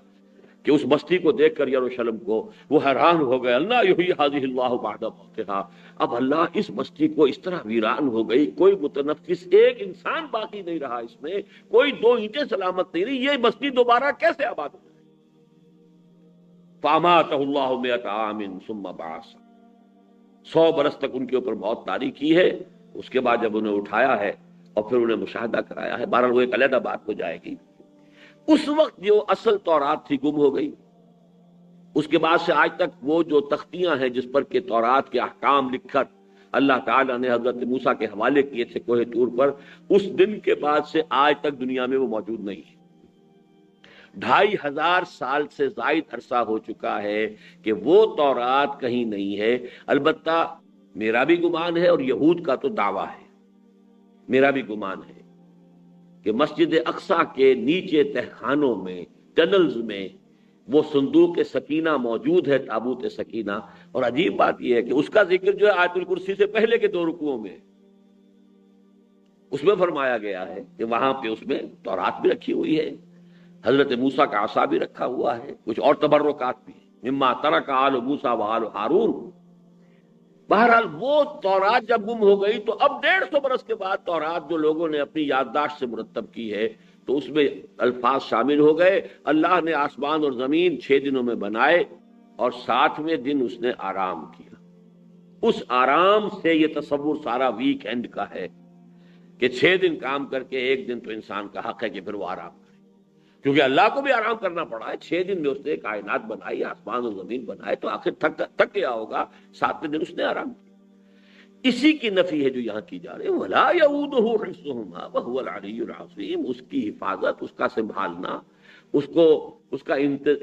کہ اس بستی کو دیکھ کر یروشلم کو وہ حیران ہو گئے، اللہ یحیی ھذہ اللہ بعد موتھا، اب اللہ اس بستی کو اس طرح ویران ہو گئی، کوئی متنفس ایک انسان باقی نہیں رہا، اس میں کوئی 2 اینٹیں سلامت نہیں رہی، یہ بستی دوبارہ کیسے آباد ہو جائے؟ فاماتہ اللہ 100 عام ثم بعث، 100 برس تک ان کے اوپر موت طاری کی ہے، اس کے بعد جب انہیں اٹھایا ہے اور پھر انہیں مشاہدہ کرایا ہے۔ بہرحال وہ ایک علیحدہ بات ہو جائے گی۔ اس وقت جو اصل تورات تھی گم ہو گئی، اس کے بعد سے آج تک وہ جو تختیاں ہیں جس پر کہ تورات کے احکام لکھ کر اللہ تعالیٰ نے حضرت موسیٰ کے حوالے کیے تھے کوہ طور پر، اس دن کے بعد سے آج تک دنیا میں وہ موجود نہیں ہے۔ 2500 سال سے زائد عرصہ ہو چکا ہے کہ وہ تورات کہیں نہیں ہے۔ البتہ میرا بھی گمان ہے اور یہود کا تو دعویٰ ہے، میرا بھی گمان ہے کہ مسجد اقصیٰ کے نیچے تہخانوں میں، ٹنلز میں وہ صندوق سکینہ موجود ہے، تابوت سکینہ، اور عجیب بات یہ ہے کہ اس کا ذکر جو ہے آیت الکرسی سے پہلے کے 2 رکوعوں میں، اس میں فرمایا گیا ہے کہ وہاں پہ اس میں تورات بھی رکھی ہوئی ہے، حضرت موسیٰ کا عصا بھی رکھا ہوا ہے، کچھ اور تبرکات بھی ہیں، مما ترک آل موسیٰ و آل ہارون۔ بہرحال وہ تورات جب گم ہو گئی تو اب 150 برس کے بعد تورات جو لوگوں نے اپنی یادداشت سے مرتب کی ہے تو اس میں الفاظ شامل ہو گئے، اللہ نے آسمان اور زمین 6 دنوں میں بنائے اور 7ویں دن اس نے آرام کیا۔ اس آرام سے یہ تصور سارا ویک اینڈ کا ہے کہ 6 دن کام کر کے 1 دن تو انسان کا حق ہے کہ پھر وہ آرام کرے، کیونکہ اللہ کو بھی آرام کرنا پڑا ہے۔ 6 دن میں اس نے کائنات بنائی، آسمان اور زمین بنائے، تو آخر تھک گیا ہوگا، 7ویں دن اس نے آرام کیا۔ اسی کی نفی ہے جو یہاں کی جا رہی ہے، وَلَا يَئُودُهُ حِفْظُهُمَا وَهُوَ الْعَلِيُّ الْعَظِيمُ، اس کی حفاظت، اس کا سنبھالنا، اس کا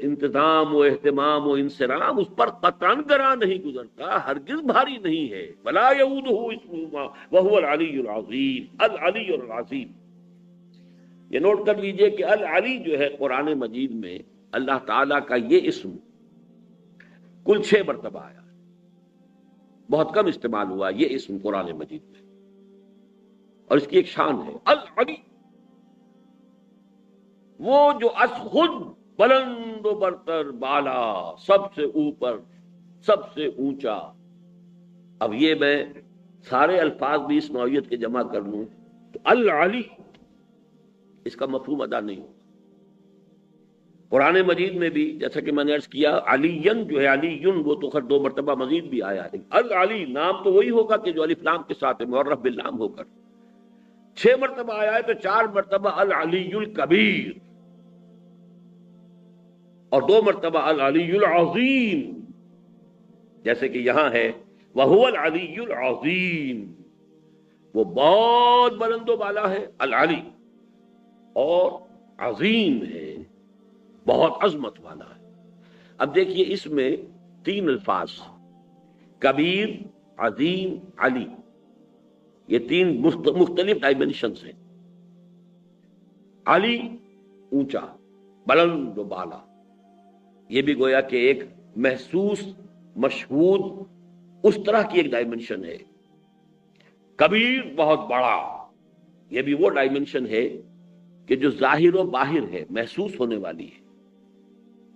انتظام و اہتمام و انصرام اس پر قطعاً گراں نہیں گزرتا، ہرگز بھاری نہیں ہے۔ وَلَا يَئُودُهُ حِفْظُهُمَا وَهُوَ الْعَلِيُّ الْعَظِيمُ، العلی العظیم۔ یہ نوٹ کر لیجئے کہ العلی جو ہے قرآن مجید میں اللہ تعالیٰ کا یہ اسم کل 6 مرتبہ آیا، بہت کم استعمال ہوا یہ اسم قرآن مجید میں، اور اس کی ایک شان ہے العلی، وہ جو از خود بلند و برتر، بالا، سب سے اوپر، سب سے اونچا۔ اب یہ میں سارے الفاظ بھی اس نوعیت کے جمع کر لوں تو العلی اس کا مفہوم ادا نہیں ہوگا۔ قرآن مجید میں بھی جیسا کہ میں نے عرض کیا، علیین جو ہے، علیین وہ تو خیر 2 مرتبہ مزید بھی آیا ہے، العلی نام تو وہی ہوگا کہ جو الف لام کے ساتھ ہے، معرف باللام ہو کر 6 مرتبہ آیا ہے تو 4 مرتبہ العلی الکبیر، اور 2 مرتبہ العلی العظیم، جیسے کہ یہاں ہے وَهُوَ الْعَلِيُّ الْعَظِيمُ، وہ بہت بلند و بالا ہے، العلی، اور عظیم ہے، بہت عظمت والا ہے۔ اب دیکھیے اس میں 3 الفاظ، کبیر، عظیم، علی، یہ 3 مختلف ڈائمنشنز ہیں۔ علی اونچا، بلند و بالا، یہ بھی گویا کہ ایک محسوس، مشہود، اس طرح کی ایک ڈائمنشن ہے۔ کبیر، بہت بڑا، یہ بھی وہ ڈائمنشن ہے کہ جو ظاہر و باہر ہے، محسوس ہونے والی ہے۔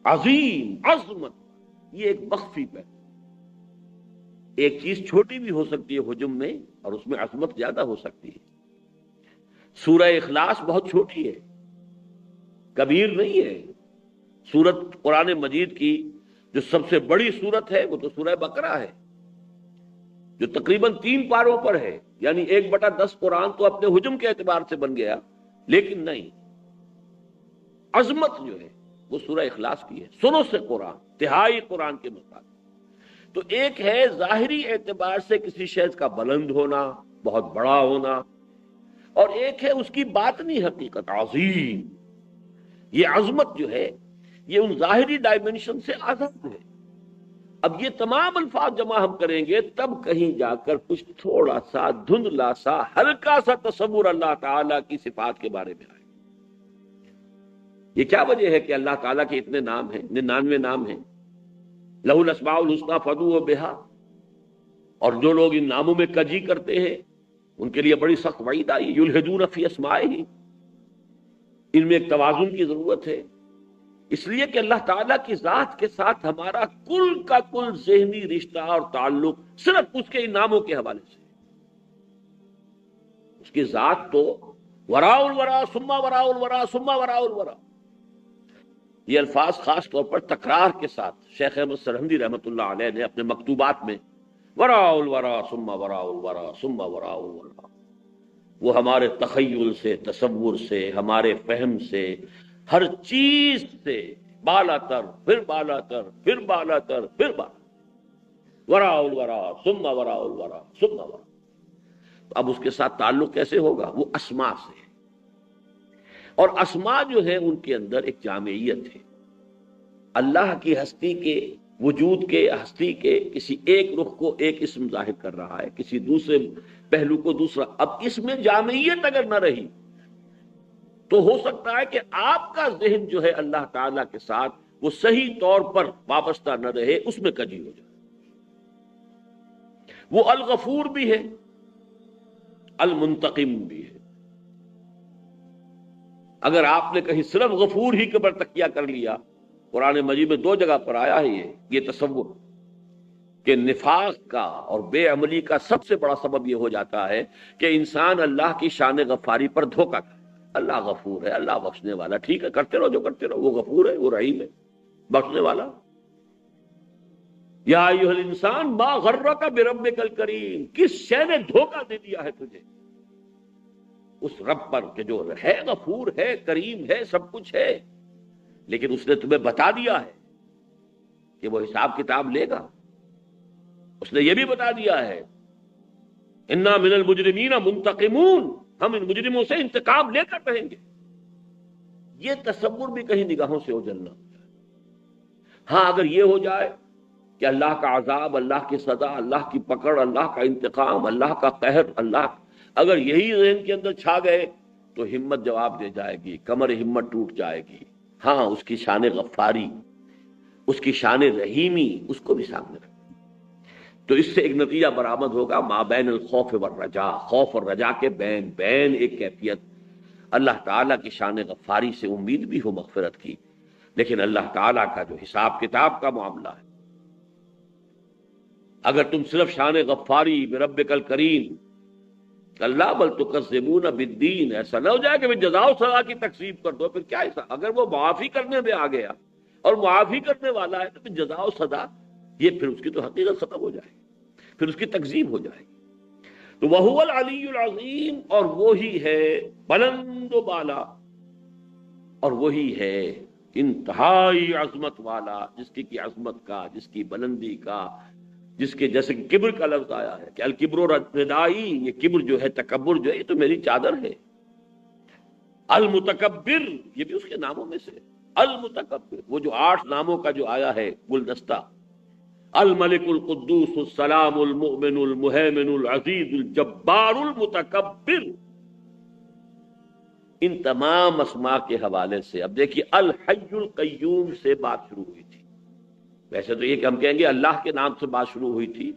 عظیم، عظمت، یہ ایک مخفی ہے۔ ایک چیز چھوٹی بھی ہو سکتی ہے حجم میں، اور اس میں عظمت زیادہ ہو سکتی ہے۔ سورہ اخلاص بہت چھوٹی ہے، کبیر نہیں ہے۔ سورت قرآن مجید کی جو سب سے بڑی سورت ہے وہ تو سورہ بقرہ ہے، جو تقریباً 3 پاروں پر ہے، یعنی 1/10 قرآن تو اپنے حجم کے اعتبار سے بن گیا، لیکن نہیں، عظمت جو ہے وہ سورہ اخلاص کی ہے، سنو سے قرآن، تہائی قرآن کے مطابق۔ تو ایک ہے ظاہری اعتبار سے کسی شخص کا بلند ہونا، بہت بڑا ہونا، اور ایک ہے اس کی باطنی حقیقت، عظیم۔ یہ عظمت جو ہے یہ ان ظاہری ڈائمنشن سے آزاد ہے۔ اب یہ تمام الفاظ جمع ہم کریں گے تب کہیں جا کر کچھ تھوڑا سا دھندلا سا ہلکا سا تصور اللہ تعالیٰ کی صفات کے بارے میں آئے۔ یہ کیا وجہ ہے کہ اللہ تعالیٰ کے اتنے نام ہیں، 99 نام ہیں، لہ الاسماء الحسنی فادعوہ بہا، اور جو لوگ ان ناموں میں کجی کرتے ہیں ان کے لیے بڑی سخت وعید آئی، یلحدون فی اسمائہ، ان میں ایک توازن کی ضرورت ہے، اس لیے کہ اللہ تعالیٰ کی ذات کے ساتھ ہمارا کل کا کل ذہنی رشتہ اور تعلق صرف اس کے ان ناموں کے حوالے سے۔ اس کی ذات تو وراء الورا ثم وراء الورا ثم وراء الورا، یہ الفاظ خاص طور پر تکرار کے ساتھ شیخ احمد سرہندی رحمۃ اللہ علیہ نے اپنے مکتوبات میں وراء الورا ثم وراء الورا ثم وراء الورا، وہ ہمارے تخیل سے، تصور سے، ہمارے فہم سے، ہر چیز سے بالا تر، پھر بالا تر، پھر بالا تر، پھر بالا، وراء الورا ثم وراء الورا ثم وراء۔ اب اس کے ساتھ تعلق کیسے ہوگا؟ وہ اسماء سے، اور اسماء جو ہے ان کے اندر ایک جامعیت ہے، اللہ کی ہستی کے، وجود کے، ہستی کے کسی ایک رخ کو ایک اسم ظاہر کر رہا ہے، کسی دوسرے پہلو کو دوسرا۔ اب اس میں جامعیت اگر نہ رہی تو ہو سکتا ہے کہ آپ کا ذہن جو ہے اللہ تعالیٰ کے ساتھ وہ صحیح طور پر وابستہ نہ رہے، اس میں کجی ہو جائے۔ وہ الغفور بھی ہے، المنتقم بھی ہے۔ اگر آپ نے کہیں صرف غفور ہی کے پر تکیہ کر لیا، قرآن مجید میں 2 جگہ پر آیا ہے یہ تصور کہ نفاق کا اور بے عملی کا سب سے بڑا سبب یہ ہو جاتا ہے کہ انسان اللہ کی شان غفاری پر دھوکہ کرے۔ اللہ غفور ہے، اللہ بخشنے والا، ٹھیک ہے کرتے رہو جو کرتے رہو، وہ غفور ہے، وہ رحیم ہے، بخشنے والا۔ یا ایھا الانسان ما غرک بربک الکریم، کس شے نے دھوکہ دے دیا ہے تجھے اس رب پر کہ جو ہے غفور ہے، کریم ہے، سب کچھ ہے، لیکن اس نے تمہیں بتا دیا ہے کہ وہ حساب کتاب لے گا۔ اس نے یہ بھی بتا دیا ہے انا من المجرمین منتقمون، ہم ان مجرموں سے انتقام لے کر رہیں گے۔ یہ تصور بھی کہیں نگاہوں سے اوجھلنا۔ ہاں اگر یہ ہو جائے کہ اللہ کا عذاب، اللہ کی سزا، اللہ کی پکڑ، اللہ کا انتقام، اللہ کا قہر، اللہ، اگر یہی ذہن کے اندر چھا گئے تو ہمت جواب دے جائے گی، کمر ہمت ٹوٹ جائے گی۔ ہاں اس کی شان غفاری، اس کی شان رحیمی، اس کو بھی سامنے رکھ، تو اس سے ایک نتیجہ برآمد ہوگا ما بین الخوف والرجاء، خوف اور رجا کے بین بین ایک کیفیت، اللہ تعالیٰ کی شان غفاری سے امید بھی ہو مغفرت کی، لیکن اللہ تعالیٰ کا جو حساب کتاب کا معاملہ ہے، اگر تم صرف شان غفاری بربک الکریم، اللہ بل تکذبون بالدین، ایسا نہ ہو جائے کہ میں جزا و سزا کی تکذیب کر دو، پھر کیا ایسا؟ اگر وہ معافی کرنے میں آ گیا اور معافی کرنے والا ہے تو پھر جزا و سزا، یہ پھر اس کی تو حقیقت ختم ہو جائے گی، پھر اس کی تکذیب ہو جائے گی۔ تو وَهُوَ الْعَلِيُّ الْعَظِيمُ، اور وہی ہے بلند و بالا، اور وہی ہے انتہائی عظمت والا، جس کی عظمت کا، جس کی بلندی کا، جس کے جیسے کبر کا لفظ آیا ہے کہ الکبر ردائی، یہ کبر جو ہے، تکبر جو ہے، یہ تو میری چادر ہے۔ المتکبر یہ بھی اس کے ناموں میں سے، المتکبر وہ جو 8 ناموں کا جو آیا ہے گلدستہ، الملک القدوس السلام المؤمن المہیمن العزیز الجبار المتکبر، ان تمام اسماء کے حوالے سے اب دیکھیے الحی القیوم سے بات شروع ہوئی تھی۔ ویسے تو یہ کہ ہم کہیں گے اللہ کے نام سے بات شروع ہوئی تھی،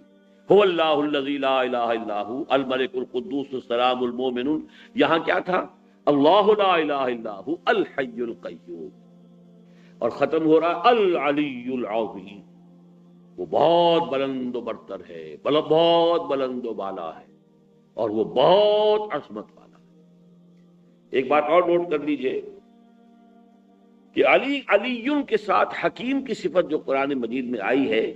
هو اللہ الذی لا الہ الا هو الملک القدوس السلام المؤمن، یہاں کیا تھا؟ اللہ لا الہ الا هو الحی القیوم، اور ختم ہو رہا العلی العظیم، وہ بہت بلند و برتر ہے، بہت بلند و بالا ہے، اور وہ بہت عظمت والا ہے۔ ایک بات اور نوٹ کر لیجئے کہ علی کے ساتھ حکیم کی صفت جو قرآن مجید میں آئی ہے،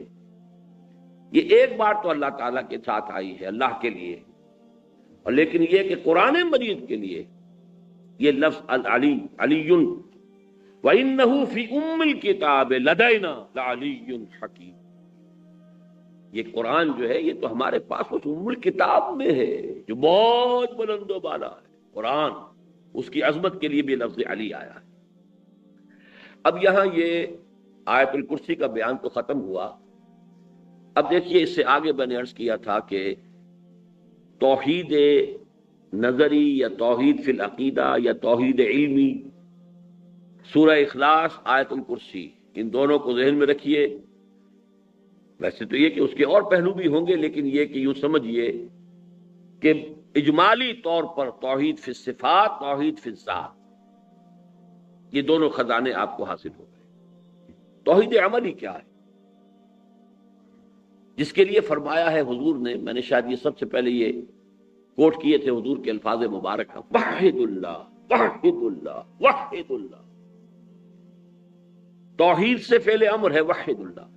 یہ ایک بار تو اللہ تعالیٰ کے ساتھ آئی ہے، اللہ کے لیے، اور لیکن یہ کہ قرآن مجید کے لیے یہ لفظ العلی، علی، وَإِنَّهُ فِي أُمِّ الْكِتَابِ لَدَيْنَا لَعَلِيٌّ حَكِيمٌ، یہ قرآن جو ہے یہ تو ہمارے پاس اس ام الکتاب میں ہے جو بہت بلند و بالا ہے، قرآن، اس کی عظمت کے لیے بھی لفظ علی آیا ہے۔ اب یہاں یہ آیت الکرسی کا بیان تو ختم ہوا، اب دیکھیے اس سے آگے میں نے عرض کیا تھا کہ توحید نظری یا توحید فی العقیدہ یا توحید علمی، سورہ اخلاص، آیت الکرسی، ان دونوں کو ذہن میں رکھیے۔ ویسے تو یہ کہ اس کے اور پہلو بھی ہوں گے، لیکن یہ کہ یوں سمجھیے کہ اجمالی طور پر توحید فی الصفات، توحید فی الذات، یہ دونوں خزانے آپ کو حاصل ہو گئے۔ توحید عملی کیا ہے؟ جس کے لیے فرمایا ہے حضور نے، میں نے شاید یہ سب سے پہلے یہ کوٹ کیے تھے حضور کے الفاظ مبارکہ، وحد اللہ، وحد اللہ، وحد اللہ۔ توحید سے فعل امر ہے وحد اللہ،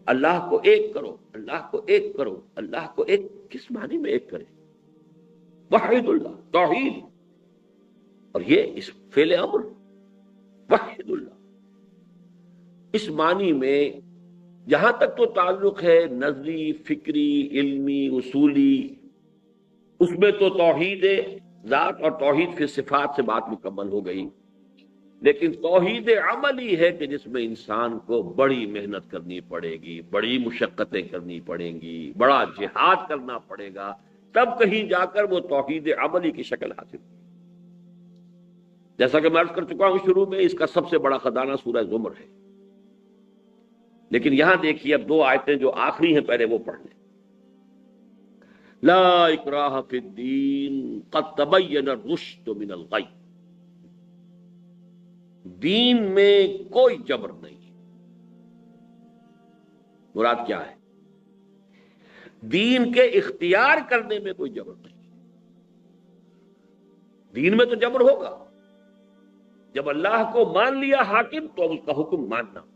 اللہ کو ایک کرو، اللہ کو ایک کرو، اللہ کو ایک کس معنی میں ایک کرے؟ وحد اللہ، توحید، اور یہ اس فعل امر وحد اللہ، اس معنی میں جہاں تک تو تعلق ہے نظری، فکری، علمی، اصولی، اس میں تو توحید ذات اور توحید فی صفات سے بات مکمل ہو گئی، لیکن توحید عملی ہے کہ جس میں انسان کو بڑی محنت کرنی پڑے گی، بڑی مشقتیں کرنی پڑیں گی، بڑا جہاد کرنا پڑے گا، تب کہیں جا کر وہ توحید عملی کی شکل حاصل ہوگی۔ جیسا کہ میں عرض کر چکا ہوں شروع میں، اس کا سب سے بڑا خزانہ سورہ زمر ہے، لیکن یہاں دیکھیے اب 2 آیتیں جو آخری ہیں پہلے وہ پڑھ لیں۔ لا اکراہ فی الدین قد تبین الرشد من الغی، دین میں کوئی جبر نہیں۔ مراد کیا ہے؟ دین کے اختیار کرنے میں کوئی جبر نہیں۔ دین میں تو جبر ہوگا، جب اللہ کو مان لیا حاکم تو اب اس کا حکم ماننا پڑے،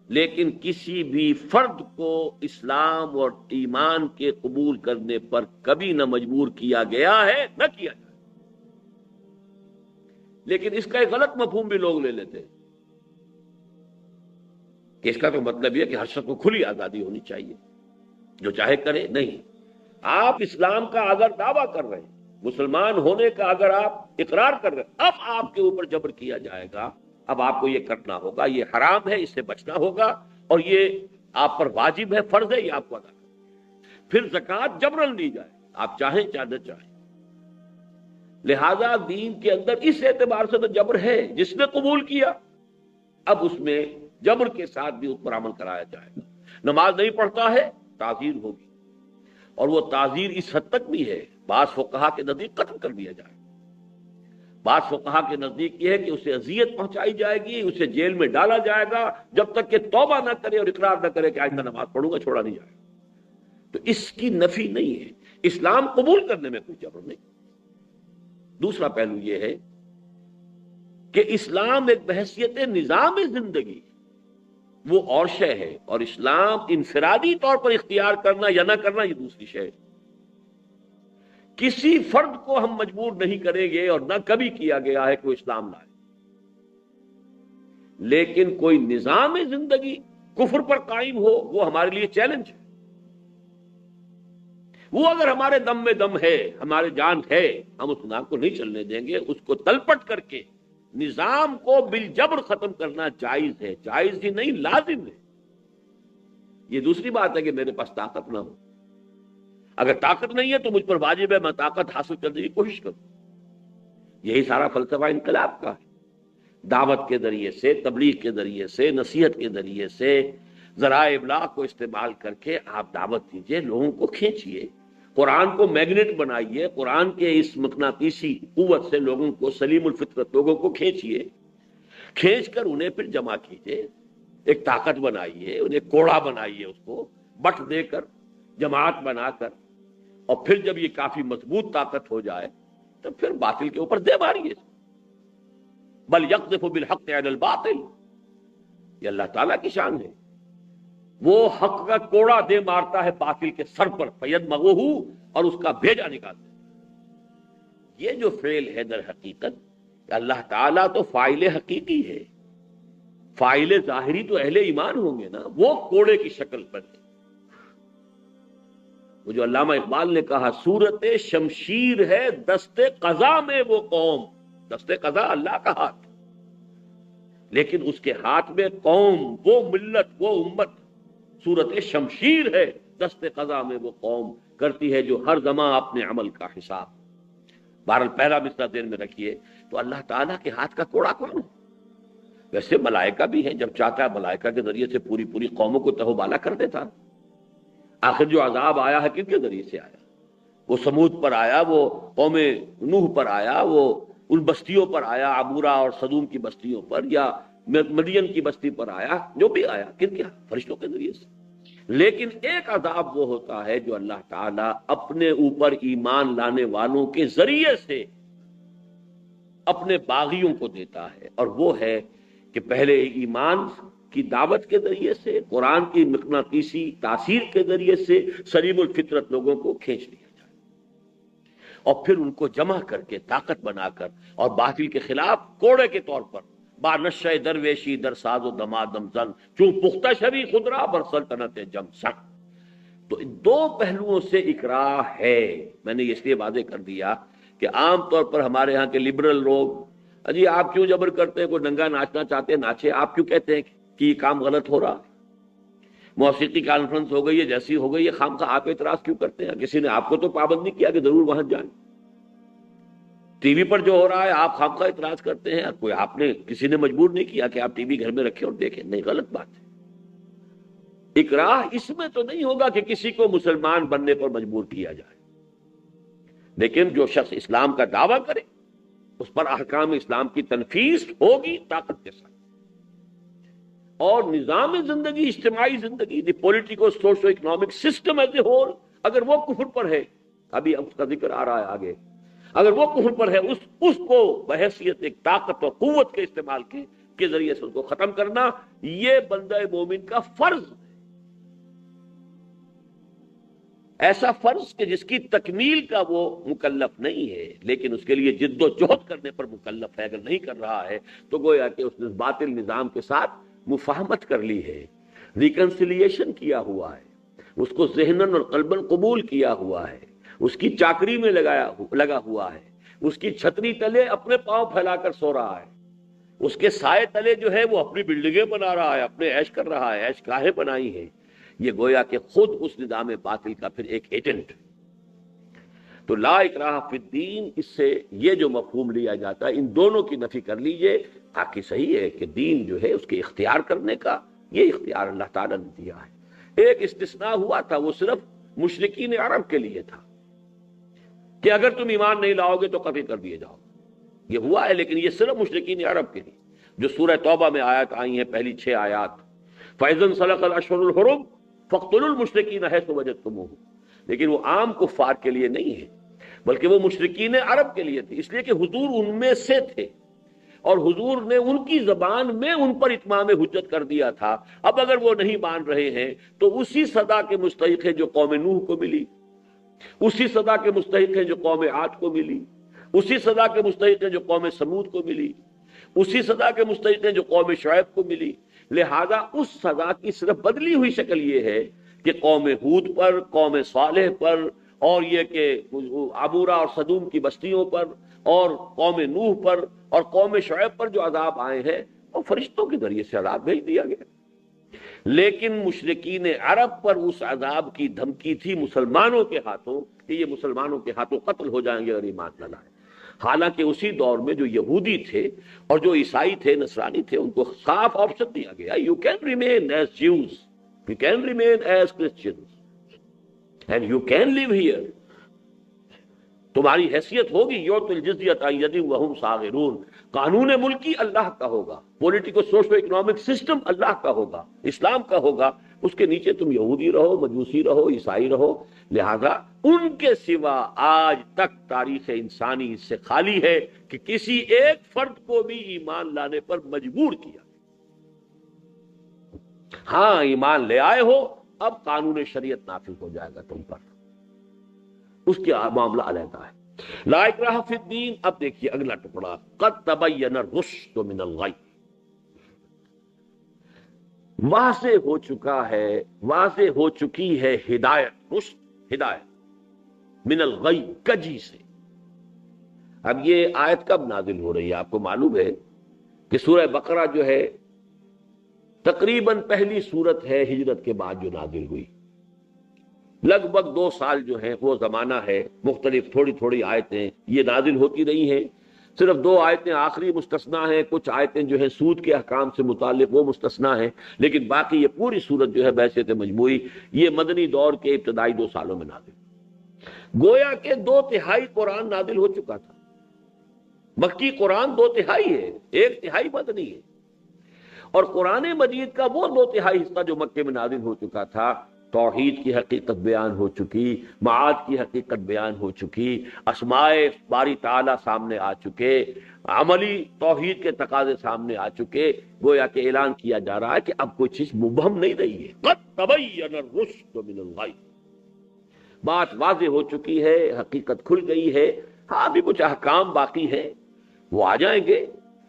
لیکن کسی بھی فرد کو اسلام اور ایمان کے قبول کرنے پر کبھی نہ مجبور کیا گیا ہے نہ کیا جائے۔ لیکن اس کا ایک غلط مفہوم بھی لوگ لے لیتے ہیں کہ اس کا تو مطلب یہ کہ ہر شخص کو کھلی آزادی ہونی چاہیے، جو چاہے کرے۔ نہیں، آپ اسلام کا اگر دعویٰ کر رہے ہیں، مسلمان ہونے کا اگر آپ اقرار کر رہے ہیں، اب آپ کے اوپر جبر کیا جائے گا، اب آپ کو یہ کرنا ہوگا، یہ حرام ہے، اس سے بچنا ہوگا، اور یہ آپ پر واجب ہے، فرض ہے، یہ آپ کو ادا کرنا۔ پھر زکوٰۃ جبرن دی جائے، آپ چاہیں چاہے نہ چاہیں۔ لہذا دین کے اندر اس اعتبار سے تو جبر ہے، جس نے قبول کیا اب اس میں جبر کے ساتھ بھی اس پر عمل کرایا جائے گا۔ نماز نہیں پڑھتا ہے، تعزیر ہوگی، اور وہ تعزیر اس حد تک بھی ہے، بعض فقہا کے نزدیک قتل کر دیا جائے، بعض فقہا کے نزدیک یہ ہے کہ اسے اذیت پہنچائی جائے گی، اسے جیل میں ڈالا جائے گا جب تک کہ توبہ نہ کرے اور اقرار نہ کرے کہ آج میں نماز پڑھوں گا، چھوڑا نہیں جائے گا۔ تو اس کی نفی نہیں ہے، اسلام قبول کرنے میں کوئی جبر نہیں۔ دوسرا پہلو یہ ہے کہ اسلام ایک بحیثیت نظام زندگی وہ اور شے ہے، اور اسلام انفرادی طور پر اختیار کرنا یا نہ کرنا یہ دوسری شے ہے۔ کسی فرد کو ہم مجبور نہیں کریں گے اور نہ کبھی کیا گیا ہے کہ وہ اسلام لائے، لیکن کوئی نظام زندگی کفر پر قائم ہو وہ ہمارے لیے چیلنج ہے۔ وہ اگر ہمارے دم میں دم ہے، ہمارے جان ہے، ہم اس نظام کو نہیں چلنے دیں گے۔ اس کو تلپٹ کر کے نظام کو بالجبر ختم کرنا جائز ہے، جائز ہی نہیں لازم ہے۔ یہ دوسری بات ہے کہ میرے پاس طاقت نہ ہو، اگر طاقت نہیں ہے تو مجھ پر واجب ہے میں طاقت حاصل کرنے کی کوشش کروں۔ یہی سارا فلسفہ انقلاب کا ہے، دعوت کے ذریعے سے، تبلیغ کے ذریعے سے، نصیحت کے ذریعے سے، ذرائع ابلاغ کو استعمال کر کے آپ دعوت دیجئے، لوگوں کو کھینچیے، قرآن کو میگنیٹ بنائیے، قرآن کے اس مقناطیسی قوت سے لوگوں کو، سلیم الفطرت لوگوں کو کھینچیے، کھینچ کر انہیں پھر جمع کیجئے، ایک طاقت بنائیے، انہیں کوڑا بنائیے، اس کو بٹ دے کر، جماعت بنا کر، اور پھر جب یہ کافی مضبوط طاقت ہو جائے تو پھر باطل کے اوپر دے ماریے۔ بل یقذف بالحق علی الباطل، یہ اللہ تعالیٰ کی شان ہے، وہ حق کا کوڑا دے مارتا ہے باطل کے سر پر، فیدمغہ، اور اس کا بھیجا نکالتا ہے۔ یہ جو فعل ہے در حقیقت اللہ تعالیٰ تو فاعل حقیقی ہے، فاعل ظاہری تو اہل ایمان ہوں گے نا، وہ کوڑے کی شکل پر ہے۔ وہ جو علامہ اقبال نے کہا صورت شمشیر ہے دست قضا میں وہ قوم، دست قضا اللہ کا ہاتھ، لیکن اس کے ہاتھ میں قوم، وہ ملت، وہ امت، صورت شمشیر ہے دست قضا میں وہ قوم، کرتی ہے جو ہر زمان اپنے عمل کا حساب۔ بہرحال پہلا مصرع ذہن میں رکھیے، تو اللہ تعالیٰ کے ہاتھ کا کوڑا کون ہے؟ ویسے ملائکہ بھی ہیں، جب چاہتا ہے ملائکہ کے ذریعے سے پوری پوری قوموں کو تہو بالا کر دیتا۔ آخر جو عذاب آیا ہے کن کے ذریعے سے آیا؟ وہ سمود پر آیا، وہ قوم نوح پر آیا، وہ ان بستیوں پر آیا، عبورہ اور صدوم کی بستیوں پر، یا مدین کی بستی پر آیا، جو بھی آیا کن کیا؟ فرشتوں کے ذریعے سے۔ لیکن ایک عذاب وہ ہوتا ہے جو اللہ تعالیٰ اپنے اوپر ایمان لانے والوں کے ذریعے سے اپنے باغیوں کو دیتا ہے، اور وہ ہے کہ پہلے ایمان کی دعوت کے ذریعے سے، قرآن کی مقناطیسی تاثیر کے ذریعے سے سلیم الفطرت لوگوں کو کھینچ لیا جائے، اور پھر ان کو جمع کر کے طاقت بنا کر، اور باطل کے خلاف کوڑے کے طور پر با نشہ درویشی در ساز و دمادم زن، چون پختہ شوی خدرا بر سلطنت جم سن۔ تو ان دو پہلوؤں سے اکراہ ہے۔ میں نے اس لیے واضح کر دیا کہ عام طور پر ہمارے ہاں کے لبرل لوگ، جی آپ کیوں جبر کرتے ہیں؟ کوئی ننگا ناچنا چاہتے ہیں ناچے، آپ کیوں کہتے ہیں کہ یہ کام غلط ہو رہا؟ موسیقی کانفرنس ہو گئی ہے، جیسی ہو گئی ہے، خام خواہ آپ اعتراض کیوں کرتے ہیں؟ کسی نے آپ کو تو پابند نہیں کیا کہ ضرور وہاں جائیں۔ ٹی وی پر جو ہو رہا ہے آپ خام خواہ اعتراض کرتے ہیں، کوئی آپ نے، کسی نے مجبور نہیں کیا کہ آپ ٹی وی گھر میں رکھیں اور دیکھیں، نہیں، غلط بات ہے۔ اکراہ اس میں تو نہیں ہوگا کہ کسی کو مسلمان بننے پر مجبور کیا جائے، لیکن جو شخص اسلام کا دعویٰ کرے اس پر احکام اسلام کی تنفیذ ہوگی طاقت کے ساتھ، اور نظام زندگی، اجتماعی زندگی، the politico socio economic system is a whole, اگر وہ کفر پر ہے، ابھی اس کا ذکر آ رہا ہے آگے، اگر وہ کفر پر ہے، اس کو بحیثیت ایک طاقت اور قوت کے استعمال کے ذریعے سے اس کو ختم کرنا، یہ بندہ مومن کا فرض ہے۔ ایسا فرض کہ جس کی تکمیل کا وہ مکلف نہیں ہے، لیکن اس کے لیے جد و جہد کرنے پر مکلف ہے۔ اگر نہیں کر رہا ہے تو گویا کہ اس نے باطل نظام کے ساتھ مفاہمت کر لی ہے، ریکنسیلیشن کیا ہوا ہے، اس کو ذہناً اور قلباً قبول کیا ہوا ہے، اس کی چاکری میں لگا ہوا ہے، اس کی چھتری تلے اپنے پاؤں پھیلا کر سو رہا ہے، اس کے سائے تلے جو ہے وہ اپنی بلڈنگیں بنا رہا ہے، اپنے عیش کر رہا ہے، عیش گاہیں بنائی ہیں۔ یہ گویا کہ خود اس نظام باطل کا پھر ایک ایجنٹ۔ تو لا اکراہ فی الدین، اس سے یہ جو مفہوم لیا جاتا ہے، ان دونوں کی نفی کر لیجئے، تاکہ صحیح ہے کہ دین جو ہے اس کے اختیار کرنے کا یہ اختیار اللہ تعالیٰ نے دیا ہے۔ ایک استثناء ہوا تھا، وہ صرف مشرکین عرب کے لیے تھا کہ اگر تم ایمان نہیں لاؤ گے تو قتل کر دیے جاؤ، یہ ہوا ہے، لیکن یہ صرف مشرکین عرب کے لیے، جو سورہ توبہ میں آیات آئی ہیں، پہلی 6 آیات، فَإِذَا انْسَلَخَ الْأَشْهُرُ الْحُرُمُ فَاقْتُلُوا الْمُشْرِكِينَ حَيْثُ وَجَدتُّمُوهُمْ، لیکن وہ عام کفار کے لیے نہیں ہے، بلکہ وہ مشرکین عرب کے لیے تھی، اس لیے کہ حضور ان میں سے تھے، اور حضور نے ان کی زبان میں ان پر اتمام حجت کر دیا تھا۔ اب اگر وہ نہیں مان رہے ہیں تو اسی سزا کے مستحق ہے جو قوم نوح کو ملی، اسی سزا کے مستحق ہیں جو قوم عاد کو ملی، اسی سزا کے مستحق ہیں جو قوم سمود کو ملی، اسی سزا کے مستحق ہیں جو قوم شعیب کو ملی۔ لہذا اس سزا کی صرف بدلی ہوئی شکل یہ ہے کہ قوم ہود پر، قوم صالح پر، اور یہ کہ عمورہ اور صدوم کی بستیوں پر، اور قوم نوح پر اور قوم شعیب پر جو عذاب آئے ہیں وہ فرشتوں کے ذریعے سے عذاب بھیج دیا گیا۔ لیکن مشرکین عرب پر اس عذاب کی دھمکی تھی مسلمانوں کے ہاتھوں کہ یہ مسلمانوں کے ہاتھوں قتل ہو جائیں گے اگر ایمان نہ لائیں۔ حالانکہ اسی دور میں جو یہودی تھے اور جو عیسائی تھے، نصرانی تھے، ان کو صاف آپشن دیا گیا، you can remain as Jews, you can remain as Christians and you can leave here, تمہاری حیثیت ہوگی یوت الجزیۃ عن ید وہم صاغرون، قانون ملکی اللہ کا ہوگا، پولیٹیکو سوشو اکنامک سسٹم اللہ کا ہوگا، اسلام کا ہوگا، اس کے نیچے تم یہودی رہو، مجوسی رہو، عیسائی رہو۔ لہذا ان کے سوا آج تک تاریخ انسانی اس سے خالی ہے کہ کسی ایک فرد کو بھی ایمان لانے پر مجبور کیا۔ ہاں ایمان لے آئے ہو، اب قانون شریعت نافذ ہو جائے گا تم پر، اس کے معاملہ علیحدہ ہے۔ لا اکراہ فی الدین۔ اب دیکھیے اگلا ٹکڑا، قد تبین الرشد من الغی، واضح ہو چکا ہے، واضح ہو چکی ہے ہدایت، رشد ہدایت، من الغی کجی سے۔ اب یہ آیت کب نازل ہو رہی ہے؟ آپ کو معلوم ہے کہ سورہ بقرہ جو ہے تقریباً پہلی سورت ہے ہجرت کے بعد جو نازل ہوئی، لگ بھگ 2 سال جو ہے وہ زمانہ ہے، مختلف تھوڑی تھوڑی آیتیں یہ نازل ہوتی رہی ہیں، صرف 2 آیتیں آخری مستثنا ہیں، کچھ آیتیں جو ہیں سود کے احکام سے متعلق وہ مستثنا ہیں، لیکن باقی یہ پوری سورت جو ہے بحیثیت مجموعی یہ مدنی دور کے ابتدائی 2 سالوں میں نازل، گویا کہ 2/3 قرآن نازل ہو چکا تھا۔ مکی قرآن 2/3 ہے، 1/3 مدنی ہے، اور قرآن مجید کا وہ 2/3 حصہ جو مکے میں نازل ہو چکا تھا، توحید کی حقیقت بیان ہو چکی، معاد کی حقیقت بیان ہو چکی، اسماء باری تعالی سامنے آ چکے، عملی توحید کے تقاضے سامنے آ چکے، گویا کہ اعلان کیا جا رہا ہے کہ اب کوئی چیز مبہم نہیں رہی ہے۔ قد تبین الرشد من الغی، بات واضح ہو چکی ہے، حقیقت کھل گئی ہے۔ ہاں ابھی کچھ احکام باقی ہیں، وہ آ جائیں گے،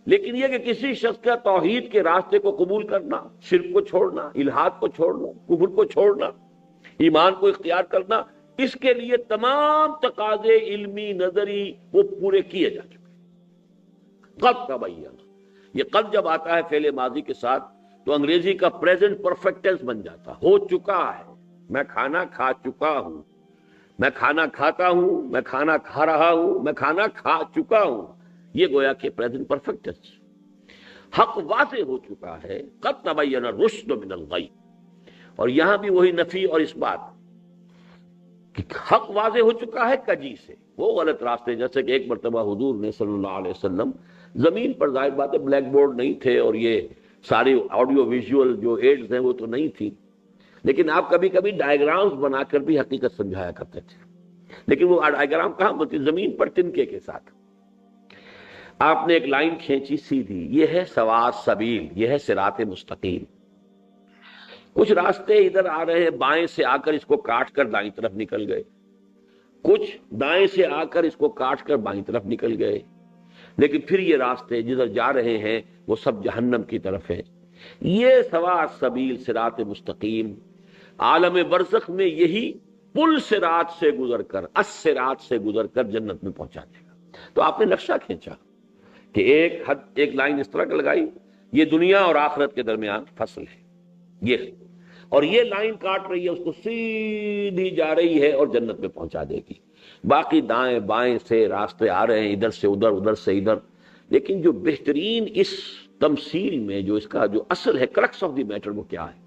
لیکن یہ کہ کسی شخص کا توحید کے راستے کو قبول کرنا، شرک کو چھوڑنا، الحاد کو چھوڑنا، کفر کو چھوڑنا، ایمان کو اختیار کرنا، اس کے لیے تمام تقاضے علمی نظری وہ پورے کیے جا چکے۔ قد تبین، یہ قد جب آتا ہے فعل ماضی کے ساتھ تو انگریزی کا پریزنٹ پرفیکٹ ٹینس بن جاتا، ہو چکا ہے، میں کھانا کھا چکا ہوں، میں کھانا کھاتا ہوں، میں کھانا کھا رہا ہوں، میں کھانا کھا چکا ہوں، یہ گویا کہ پریزنٹ پرفیکٹ ٹینس۔ حق واضح ہو چکا ہے، قد تبین الرشد من الغی، اور یہاں بھی وہی نفی اور اس بات کہ حق واضح ہو چکا ہے کجی سے، وہ غلط راستے، جیسے کہ ایک مرتبہ حضور نے صلی اللہ علیہ وسلم زمین پر، ظاہر بات ہے بلیک بورڈ نہیں تھے اور یہ ساری آڈیو ویژول جو ایڈز ہیں وہ تو نہیں تھی، لیکن آپ کبھی کبھی ڈائیگرامز بنا کر بھی حقیقت سمجھایا کرتے تھے، لیکن وہ ڈائیگرام کہاں بنتی؟ زمین پر تنکے کے ساتھ آپ نے ایک لائن کھینچی سیدھی، یہ ہے سواء السبیل، یہ ہے صراط مستقیم۔ کچھ راستے ادھر آ رہے ہیں، بائیں سے آ کر اس کو کاٹ کر دائیں طرف نکل گئے، کچھ دائیں سے آ کر اس کو کاٹ کر بائیں طرف نکل گئے، لیکن پھر یہ راستے جدھر جا رہے ہیں وہ سب جہنم کی طرف ہیں۔ یہ سواء السبیل، صراط مستقیم، عالم برزخ میں یہی پل صراط سے گزر کر، الصراط سے گزر کر جنت میں پہنچا دے گا۔ تو آپ نے نقشہ کھینچا کہ ایک حد، ایک لائن اس طرح لگائی، یہ دنیا اور آخرت کے درمیان فصل ہے یہ، اور یہ لائن کاٹ رہی ہے، اس کو سیدھی جا رہی ہے اور جنت میں پہنچا دے گی۔ باقی دائیں بائیں سے راستے آ رہے ہیں، ادھر سے ادھر، ادھر سے ادھر، لیکن جو بہترین اس تمثیل میں جو اس کا جو اصل ہے، کرکس آف دی میٹر، وہ کیا ہے؟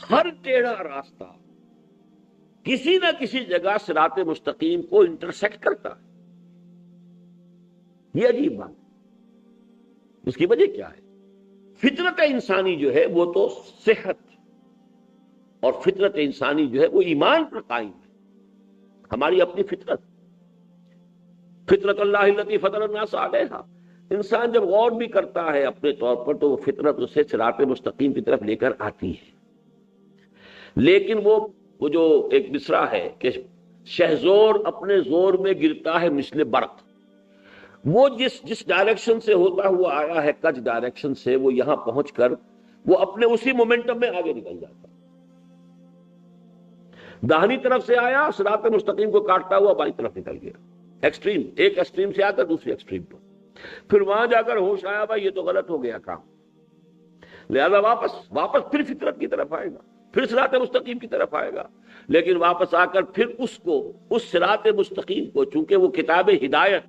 ہر ٹیڑھا راستہ کسی نہ کسی جگہ صراط مستقیم کو انٹرسیکٹ کرتا ہے۔ یہ عجیب بات، اس کی وجہ کیا ہے؟ فطرت انسانی جو ہے وہ تو صحت، اور فطرت انسانی جو ہے وہ ایمان پر قائم ہے، ہماری اپنی فطرت، فطرت اللہ التی فطر الناس علیہا۔ انسان جب غور بھی کرتا ہے اپنے طور پر تو وہ فطرت اسے صراط مستقیم کی طرف لے کر آتی ہے، لیکن وہ وہ جو ایک مصرع ہے کہ شہزور اپنے زور میں گرتا ہے مثل برق، وہ جس ڈائریکشن سے ہوتا ہوا آیا ہے، کچھ ڈائریکشن سے، وہ یہاں پہنچ کر وہ اپنے اسی مومنٹم میں آگے نکل جاتا ہے۔ داہنی طرف سے آیا، صراط مستقیم کو کاٹتا ہوا بائیں طرف نکل گیا، ایکسٹریم، ایک ایکسٹریم سے آ کر دوسری ایکسٹریم پر، پھر وہاں جا کر ہوش آیا بھائی یہ تو غلط ہو گیا کام، لہذا واپس پھر فطرت کی طرف آئے گا، پھر صراط مستقیم کی طرف آئے گا، لیکن واپس آ کر پھر اس صراط مستقیم کو، چونکہ وہ کتاب ہدایت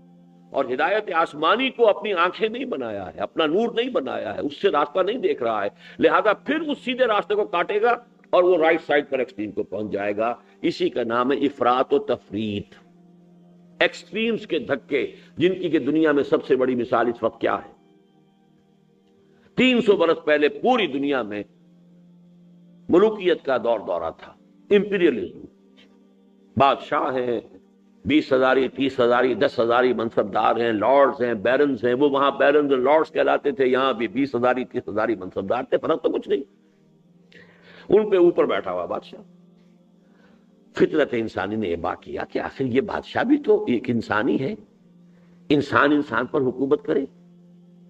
اور ہدایت آسمانی کو اپنی آنکھیں نہیں بنایا ہے، اپنا نور نہیں بنایا ہے، اس سے راستہ نہیں دیکھ رہا ہے، لہذا پھر اس سیدھے راستے کو کاٹے گا اور وہ رائٹ سائڈ پر ایکسٹریم کو پہنچ جائے گا۔ اسی کا نام ہے افراط و تفریط، ایکسٹریمز کے دھکے، جن کی کہ دنیا میں سب سے بڑی مثال اس وقت کیا ہے؟ 300 برس پہلے پوری دنیا میں ملوکیت کا دورہ تھا، امپیریلزم، بادشاہ ہیں، 20,000 30,000 10,000 منصبدار ہیں، لارڈز ہیں، بیرنز ہیں، وہ وہاں بیرنز اور لارڈز کہلاتے تھے، یہاں بھی 20,000 30,000 منصبدار تھے، فرق تو کچھ نہیں، ان پہ اوپر بیٹھا ہوا بادشاہ۔ فطرت انسانی نے یہ بات کیا کہ آخر یہ بادشاہ بھی تو ایک انسانی ہے، انسان پر حکومت کرے،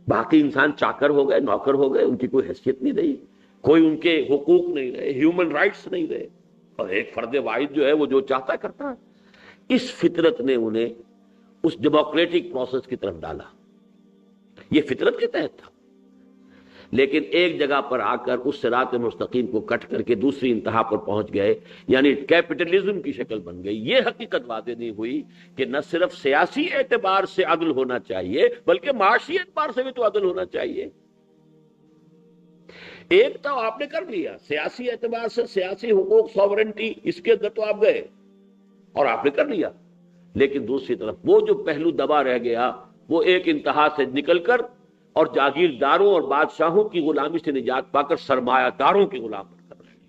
باقی انسان چاکر ہو گئے، نوکر ہو گئے، ان کی کوئی حیثیت نہیں رہی، کوئی ان کے حقوق نہیں رہے، ہیومن رائٹس نہیں رہے، اور ایک فرد واحد جو ہے وہ جو چاہتا ہے کرتا ہے۔ اس فطرت نے انہیں اس ڈیموکریٹک پروسیس کی طرف ڈالا، یہ فطرت کے تحت تھا، لیکن ایک جگہ پر آ کر اس صراط مستقیم کو کٹ کر کے دوسری انتہا پر پہنچ گئے، یعنی کیپٹلزم کی شکل بن گئی۔ یہ حقیقت واضح نہیں ہوئی کہ نہ صرف سیاسی اعتبار سے عدل ہونا چاہیے بلکہ معاشی اعتبار سے بھی تو عدل ہونا چاہیے۔ ایک تو آپ نے کر لیا سیاسی اعتبار سے، سیاسی حقوق، سوورنٹی، اس کے اندر تو آپ گئے اور آپ نے کر لیا، لیکن دوسری طرف وہ جو پہلو دبا رہ گیا، وہ ایک انتہا سے نکل کر اور جاگیرداروں اور بادشاہوں کی غلامی سے نجات پا کر سرمایہ داروں کی غلام بن کر رہے ہیں۔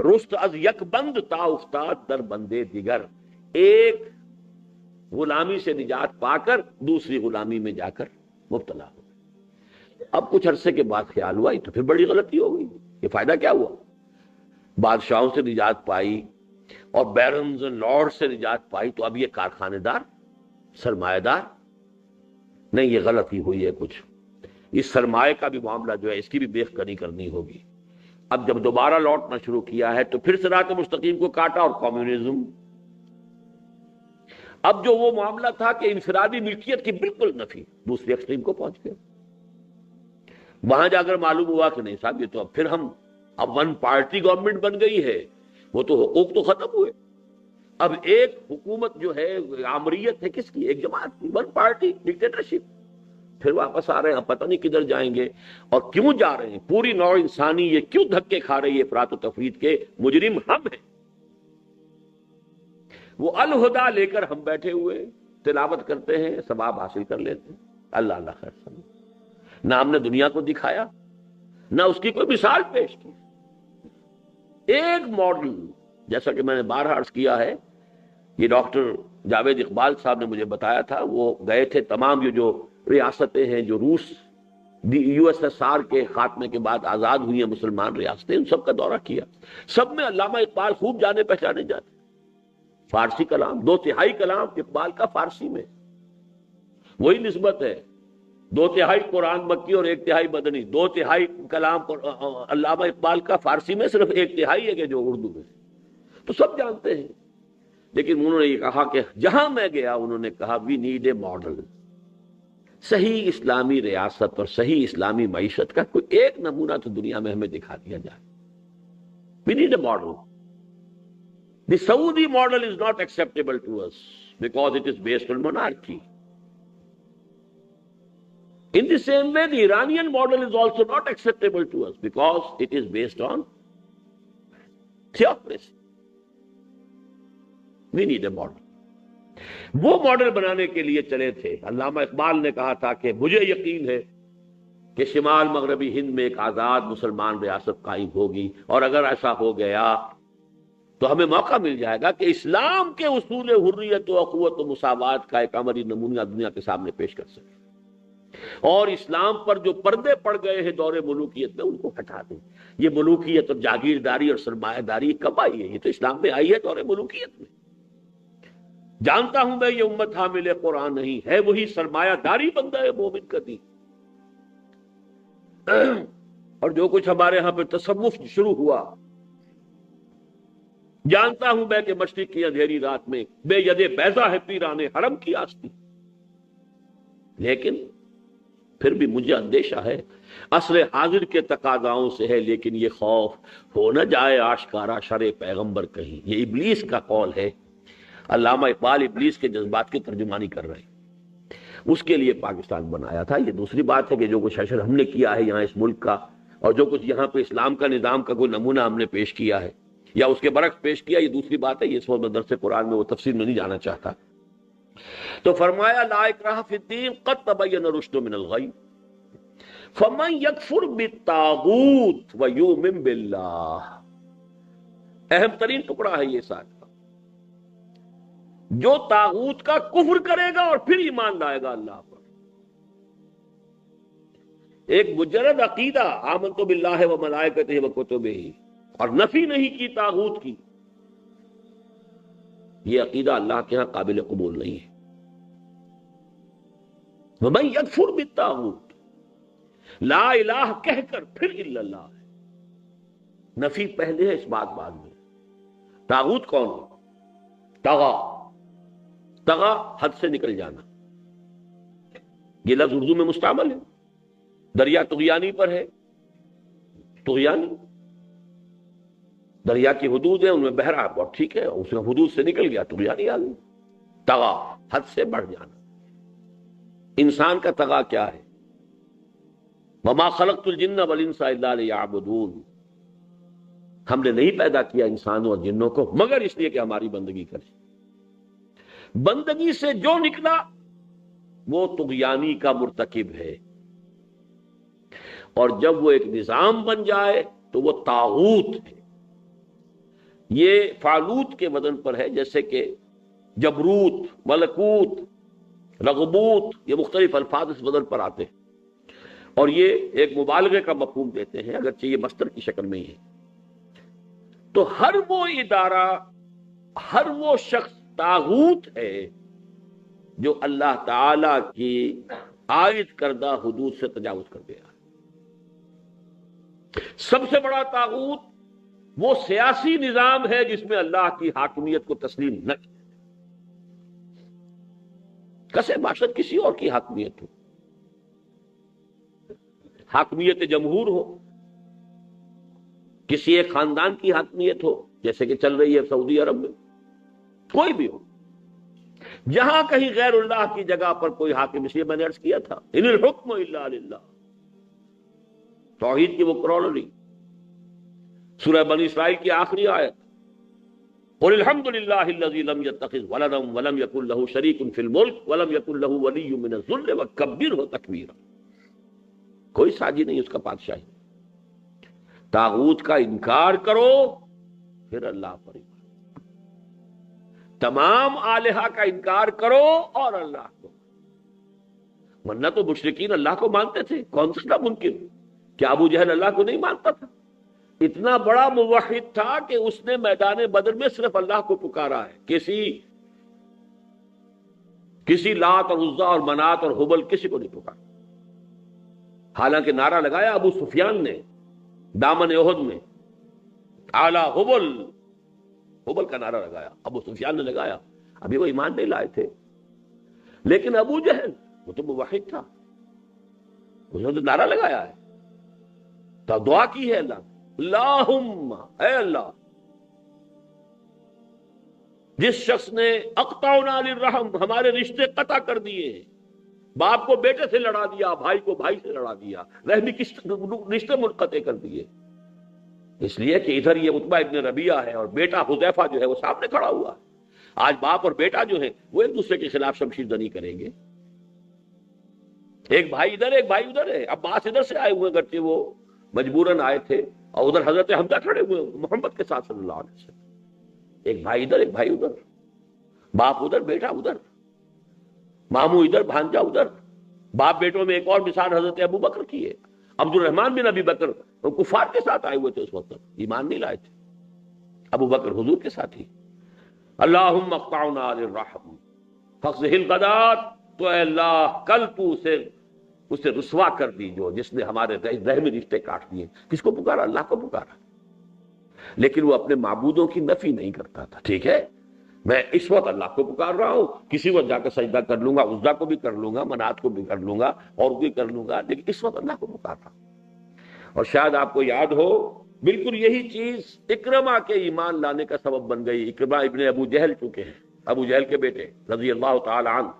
رست از یک بند تا افتاد در بندے دیگر، ایک غلامی سے نجات پا کر دوسری غلامی میں جا کر مبتلا ہو۔ اب کچھ عرصے کے بعد خیال ہوا یہ تو پھر بڑی غلطی ہو گئی، یہ فائدہ کیا ہوا؟ بادشاہوں سے نجات پائی اور بیرنز اور لارڈ سے نجات پائی، تو اب یہ کارخانے دار، سرمایہ دار، نہیں، یہ غلطی ہوئی ہے کچھ۔ اس سرمایہ کا بھی معاملہ جو ہے اس کی بھی بیخ کنی کرنی ہوگی۔ اب جب دوبارہ لوٹنا شروع کیا ہے تو پھر صراط مستقیم کو کاٹا اور کمیونزم۔ اب جو وہ معاملہ تھا کہ انفرادی ملکیت کی بالکل نفی، دوسری ایکسٹریم کو پہنچ گئے۔ وہاں جا کر معلوم ہوا کہ نہیں صاحب یہ تو اب ون پارٹی گورنمنٹ بن گئی ہے، وہ تو حقوق تو ختم ہوئے، اب ایک حکومت جو ہے آمریت ہے کس کی؟ ایک جماعت کی، ون پارٹی ڈکٹیٹرشپ۔ پھر واپس آ رہے ہیں، اب پتہ نہیں کدھر جائیں گے اور کیوں جا رہے ہیں، پوری نوع انسانی یہ کیوں دھکے کھا رہی ہے افراط و تفریط کے؟ مجرم ہم ہیں۔ وہ الہدا لے کر ہم بیٹھے ہوئے تلاوت کرتے ہیں، ثواب حاصل کر لیتے ہیں، اللہ اللہ خیر سمجھ، نہ ہم نے دنیا کو دکھایا نہ اس کی کوئی مثال پیش کی۔ ایک ماڈل، جیسا کہ میں نے بارہا عرض کیا ہے، یہ ڈاکٹر جاوید اقبال صاحب نے مجھے بتایا تھا، وہ گئے تھے تمام یہ جو ریاستیں ہیں جو روس USSR کے خاتمے کے بعد آزاد ہوئی ہیں مسلمان ریاستیں، ان سب کا دورہ کیا، سب میں علامہ اقبال خوب جانے پہچانے جاتے، فارسی کلام، 2/3 کلام اقبال کا فارسی میں، وہی نسبت ہے، 2/3 قرآن مکی اور 1/3 مدنی، 2/3 کلام علامہ اقبال کا فارسی میں، صرف 1/3 ہے کہ جو اردو میں، تو سب جانتے ہیں۔ لیکن انہوں نے یہ کہا کہ جہاں میں گیا انہوں نے کہا وی نیڈ اے ماڈل، صحیح اسلامی ریاست اور صحیح اسلامی معیشت کا کوئی ایک نمونہ تو دنیا میں ہمیں دکھا دیا جائے، we need a model. The Saudi model is not acceptable to us because it is based on monarchy. In the same way, the Iranian model is also not acceptable to us because it is based on theocracy. We need a model. وہ model بنانے کے لیے چلے تھے۔ علامہ اقبال نے کہا تھا کہ مجھے یقین ہے کہ شمال مغربی ہند میں ایک آزاد مسلمان ریاست قائم ہوگی، اور اگر ایسا ہو گیا تو ہمیں موقع مل جائے گا کہ اسلام کے اصول حریت و اخوت و مساوات کا ایک عملی نمونہ دنیا کے سامنے پیش کر سکیں، اور اسلام پر جو پردے پڑ گئے ہیں دور ملوکیت میں ان کو ہٹا دیں۔ یہ ملوکیت اور جاگیرداری اور سرمایہ داری کب آئی ہے؟ یہ تو اسلام میں آئی ہے دور ملوکیت میں۔ جانتا ہوں میں یہ امت حامل قرآن نہیں ہے، وہی سرمایہ داری بندہ ہے مومن کا دین۔ اور جو کچھ ہمارے ہاں پہ تصوف شروع ہوا، جانتا ہوں میں کہ مشرق کی اندھیری رات میں بے ید بیضا ہے پیرانے حرم کی آستی، لیکن پھر بھی مجھے اندیشہ ہے، عصر حاضر کے تقاضاؤں سے ہے، لیکن یہ خوف ہو نہ جائے آشکارا شرع پیغمبر کہیں۔ یہ ابلیس کا قول ہے۔ علامہ اقبال ابلیس کے جذبات کی ترجمانی کر رہے ہیں۔ اس کے لیے پاکستان بنایا تھا۔ یہ دوسری بات ہے کہ جو کچھ حشر ہم نے کیا ہے یہاں اس ملک کا، اور جو کچھ یہاں پہ اسلام کا نظام کا کوئی نمونہ ہم نے پیش کیا ہے یا اس کے برعکس پیش کیا، یہ دوسری بات ہے۔ یہ اس وقت درس قرآن میں وہ تفصیل میں نہیں جانا چاہتا۔ تو فرمایا لا اکراہ فی الدین قد تبین الرشد من الغی فمن یکفر بالطاغوت ویؤمن باللہ۔ اہم ترین ٹکڑا ہے یہ ساتھ کا، جو طاغوت کا کفر کرے گا اور پھر ایمان لائے گا اللہ پر۔ ایک مجرد عقیدہ آمنت باللہ و ملائکتہ و کتبہ اور نفی نہیں کی طاغوت کی، یہ عقیدہ اللہ کے ہاں قابل قبول نہیں ہے۔ ومن یکفر بالطاغوت، لا الہ کہہ کر پھر الا اللہ ہے، نفی پہلے ہے اس بات بعد میں۔ طاغوت کون ہے؟ طغا، طغا حد سے نکل جانا، یہ لفظ اردو میں مستعمل ہے۔ دریا طغیانی پر ہے، طغیانی دریا کی حدود ہے، ان میں بہرا بہت ٹھیک ہے، اس میں حدود سے نکل گیا، طغیانی آدمی۔ طغا حد سے بڑھ جانا۔ انسان کا طغا کیا ہے؟ وما خلقت الجن والانس الا لیعبدون، ہم نے نہیں پیدا کیا انسانوں اور جنوں کو مگر اس لیے کہ ہماری بندگی کریں۔ بندگی سے جو نکلا وہ طغیانی کا مرتکب ہے، اور جب وہ ایک نظام بن جائے تو وہ طاغوت ہے۔ یہ فالوت کے وزن پر ہے، جیسے کہ جبروت، ملکوت، رغبوت، یہ مختلف الفاظ اس وزن پر آتے ہیں، اور یہ ایک مبالغے کا مفہوم دیتے ہیں، اگرچہ یہ مصدر کی شکل میں ہی ہے۔ تو ہر وہ ادارہ، ہر وہ شخص طاغوت ہے جو اللہ تعالی کی عائد کردہ حدود سے تجاوز کر گیا۔ سب سے بڑا طاغوت وہ سیاسی نظام ہے جس میں اللہ کی حاکمیت کو تسلیم نہ کیا، کسے باشد کسی اور کی حاکمیت ہو، حاکمیت جمہور ہو، کسی ایک خاندان کی حاکمیت ہو جیسے کہ چل رہی ہے سعودی عرب میں، کوئی بھی ہو، جہاں کہیں غیر اللہ کی جگہ پر کوئی حاکم، اس لیے میں نے عرض کیا تھا ان الحکم الا للہ، توحید کی وہ کرونری، سورہ بنی اسرائیل کی آخری آیت، قل الحمد للہ الذی لم یتخذ ولدا ولم یکن له شریک فی الملک ولم یکن له ولی من الذل وکبرہ تکبیرا، کوئی ساجی نہیں اس کا بادشاہی۔ طاغوت کا انکار کرو پھر اللہ پر ایمان، تمام آلہہ کا انکار کرو اور اللہ کو، ورنہ تو مشرکین اللہ کو مانتے تھے، کون سا ممکن؟ کیا ابو جہل اللہ کو نہیں مانتا تھا؟ اتنا بڑا موحد تھا کہ اس نے میدان بدر میں صرف اللہ کو پکارا ہے، کسی لات اور عزا اور منات اور حبل کسی کو نہیں پکارا، حالانکہ نعرہ لگایا ابو سفیان نے دامن احد میں، اعلی حبل کا نعرہ لگایا، ابو سفیان نے لگایا، ابھی وہ ایمان نہیں لائے تھے، لیکن ابو جہل وہ تو موحد تھا، اس نے تو نعرہ لگایا ہے، تو دعا کی ہے اللہ، اللہم، اے اللہ، جس شخص نے اقطعنا للرحم، ہمارے رشتے قطع کر دیے، باپ کو بیٹے سے لڑا دیا، بھائی کو بھائی سے لڑا دیا، رحمی رشتے منقطع کر دیے، اس لیے کہ ادھر یہ عتبہ ابن ربیعہ ہے اور بیٹا حذیفہ جو ہے وہ سامنے کھڑا ہوا ہے، آج باپ اور بیٹا جو ہے وہ ایک دوسرے کے خلاف شمشیر زنی کریں گے، ایک بھائی ادھر ایک بھائی ادھر ہے، عباس ادھر سے آئے ہوئے گرچہ وہ مجبوراً آئے تھے، اور ادھر حضرت حمزہ کھڑے ہوئے محمد کے ساتھ صلی اللہ علیہ وسلم، ایک بھائی ادھر ایک بھائی ادھر، باپ ادھر بیٹا ادھر، ماموں ادھر بھانجا ادھر، باپ بیٹوں میں ایک اور مثال حضرت ابو بکر کی ہے، عبد الرحمن بن ابی بکر وہ کفار کے ساتھ آئے ہوئے تھے اس وقت، ایمان نہیں لائے تھے، ابو بکر حضور کے ساتھ ہی۔ اللہم اقطعنا للرحم فاقضہ الغدات، تو اے اللہ کل تو اسے رسوا کر دی جو جس نے ہمارے رحمی رشتے کاٹ دیے۔ کس کو پکارا؟ اللہ کو پکارا، لیکن وہ اپنے معبودوں کی نفی نہیں کرتا تھا۔ ٹھیک ہے، میں اس وقت اللہ کو پکار رہا ہوں، کسی وقت جا کے سجدہ کر لوں گا، عزا کو بھی کر لوں گا، منات کو بھی کر لوں گا، اور بھی کر لوں گا، لیکن اس وقت اللہ کو پکار رہا ہوں۔ اور شاید آپ کو یاد ہو، بالکل یہی چیز اکرمہ کے ایمان لانے کا سبب بن گئی۔ اکرمہ ابن ابو جہل چکے ہیں، ابو جہل کے بیٹے رضی اللہ تعالی عنہ،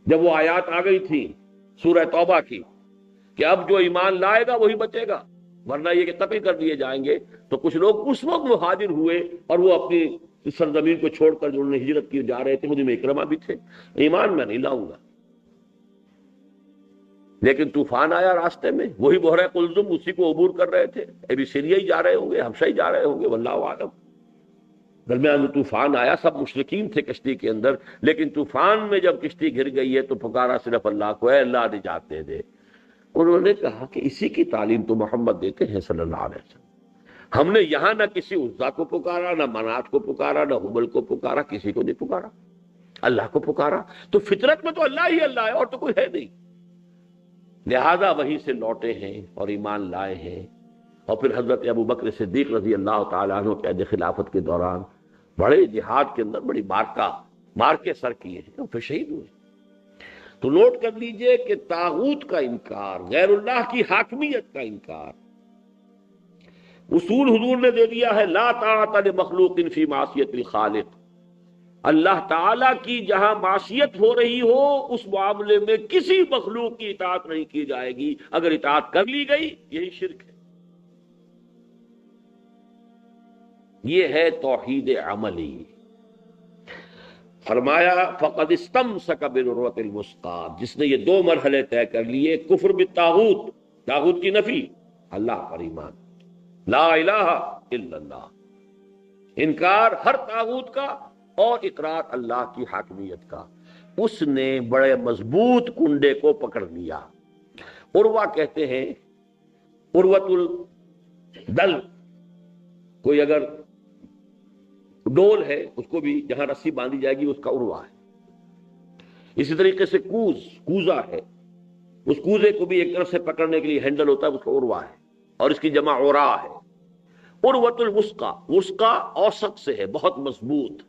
جب وہ آیات آ گئی تھی سورہ توبہ کی کہ اب جو ایمان لائے گا وہی بچے گا، ورنہ یہ کہ قتل کر دیے جائیں گے، تو کچھ لوگ اس وقت مہاجر ہوئے اور وہ اپنی سرزمین کو چھوڑ کر جو انہوں نے ہجرت کی جا رہے تھے، ان میں اکرمہ بھی تھے۔ ایمان میں نہیں لاؤں گا، لیکن طوفان آیا راستے میں، وہی بحر قلزم، اسی کو عبور کر رہے تھے، ابھی سیریا ہی جا رہے ہوں گے، حبشہ ہی جا رہے ہوں گے، واللہ اعلم۔ درمیان میں طوفان آیا، سب مشرکین تھے کشتی کے اندر، لیکن طوفان میں جب کشتی گر گئی ہے تو پکارا صرف اللہ کو، اے اللہ نجات دے دے۔ انہوں نے کہا کہ اسی کی تعلیم تو محمد دیتے ہیں صلی اللہ علیہ وسلم۔ ہم نے یہاں نہ کسی عزا کو پکارا، نہ منات کو پکارا، نہ حبل کو پکارا، کسی کو نہیں پکارا، اللہ کو پکارا۔ تو فطرت میں تو اللہ ہی اللہ ہے، اور تو کوئی ہے نہیں۔ لہذا وہیں سے لوٹے ہیں اور ایمان لائے ہیں، اور پھر حضرت ابو بکر صدیق رضی اللہ تعالیٰ عنہ کے عہد خلافت کے دوران بڑے جہاد کے اندر بڑی مار کے سر کیے ہیں، اور پھر شہید ہوئے۔ تو نوٹ کر لیجئے کہ طاغوت کا انکار، غیر اللہ کی حاکمیت کا انکار، اصول حضور نے دے دیا ہے، لا طاعت لمخلوق فی معصیت الخالق۔ اللہ تعالیٰ کی جہاں معصیت ہو رہی ہو اس معاملے میں کسی مخلوق کی اطاعت نہیں کی جائے گی، اگر اطاعت کر لی گئی یہی شرک ہے۔ یہ ہے توحید عملی۔ فرمایا فقد استمسک بالعروۃ الوثقی، جس نے یہ دو مرحلے طے کر لیے، کفر بالطاغوت، طاغوت کی نفی، اللہ پر ایمان، لا الہ الا اللہ، انکار ہر طاغوت کا اور اقرار اللہ کی حاکمیت کا، اس نے بڑے مضبوط کنڈے کو پکڑ لیا۔ عروہ کہتے ہیں، عروۃ الدل، کوئی اگر ڈول ہے اس کو بھی جہاں رسی باندھی جائے گی اس کا عروہ ہے۔ اسی طریقے سے کوزہ ہے، اس کوزے کو بھی ایک طرف سے پکڑنے کے لیے ہینڈل ہوتا ہے، اس کا عروہ ہے، اور اس کی جمع عرا ہے۔ عروۃ الوثقی، وثقی اوسط سے ہے، بہت مضبوط۔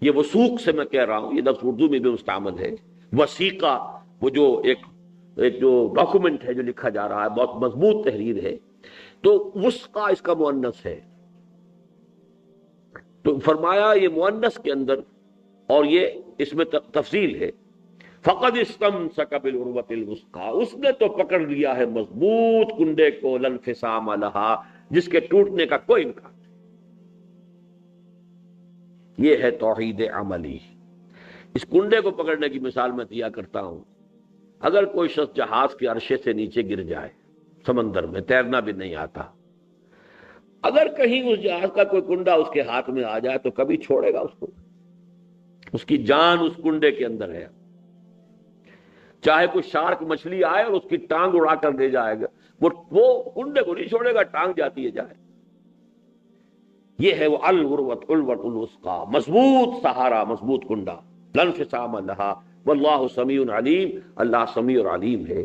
یہ وثوق سے میں کہہ رہا ہوں، یہ لفظ اردو میں بھی مستعمل ہے۔ وثیقہ وہ جو ایک جو ڈاکومنٹ ہے جو لکھا جا رہا ہے، بہت مضبوط تحریر ہے، تو وثقی اس کا مؤنث ہے۔ تو فرمایا یہ مؤنث کے اندر، اور یہ اس میں تفصیل ہے، فقد استمسک بالعروۃ الوثقی، اس نے تو پکڑ لیا ہے مضبوط کنڈے کو، لا انفصام لہا، جس کے ٹوٹنے کا کوئی امکان نہیں۔ یہ ہے توحید عملی۔ اس کنڈے کو پکڑنے کی مثال میں دیا کرتا ہوں، اگر کوئی شخص جہاز کے عرشے سے نیچے گر جائے، سمندر میں تیرنا بھی نہیں آتا، اگر کہیں اس جہاز کا کوئی کنڈا اس کے ہاتھ میں آ جائے تو کبھی چھوڑے گا اس کو؟ اس کی جان اس کنڈے کے اندر ہے۔ چاہے کوئی شارک مچھلی آئے اور اس کی ٹانگ اڑا کر لے جائے گا، وہ کنڈے کو نہیں چھوڑے گا، ٹانگ جاتی ہے جائے۔ یہ ہے وہ العروۃ الوثقی، مضبوط سہارا، مضبوط کنڈا، لا انفصام لہا، واللہ سمیع علیم، اللہ سمیع اور علیم ہے۔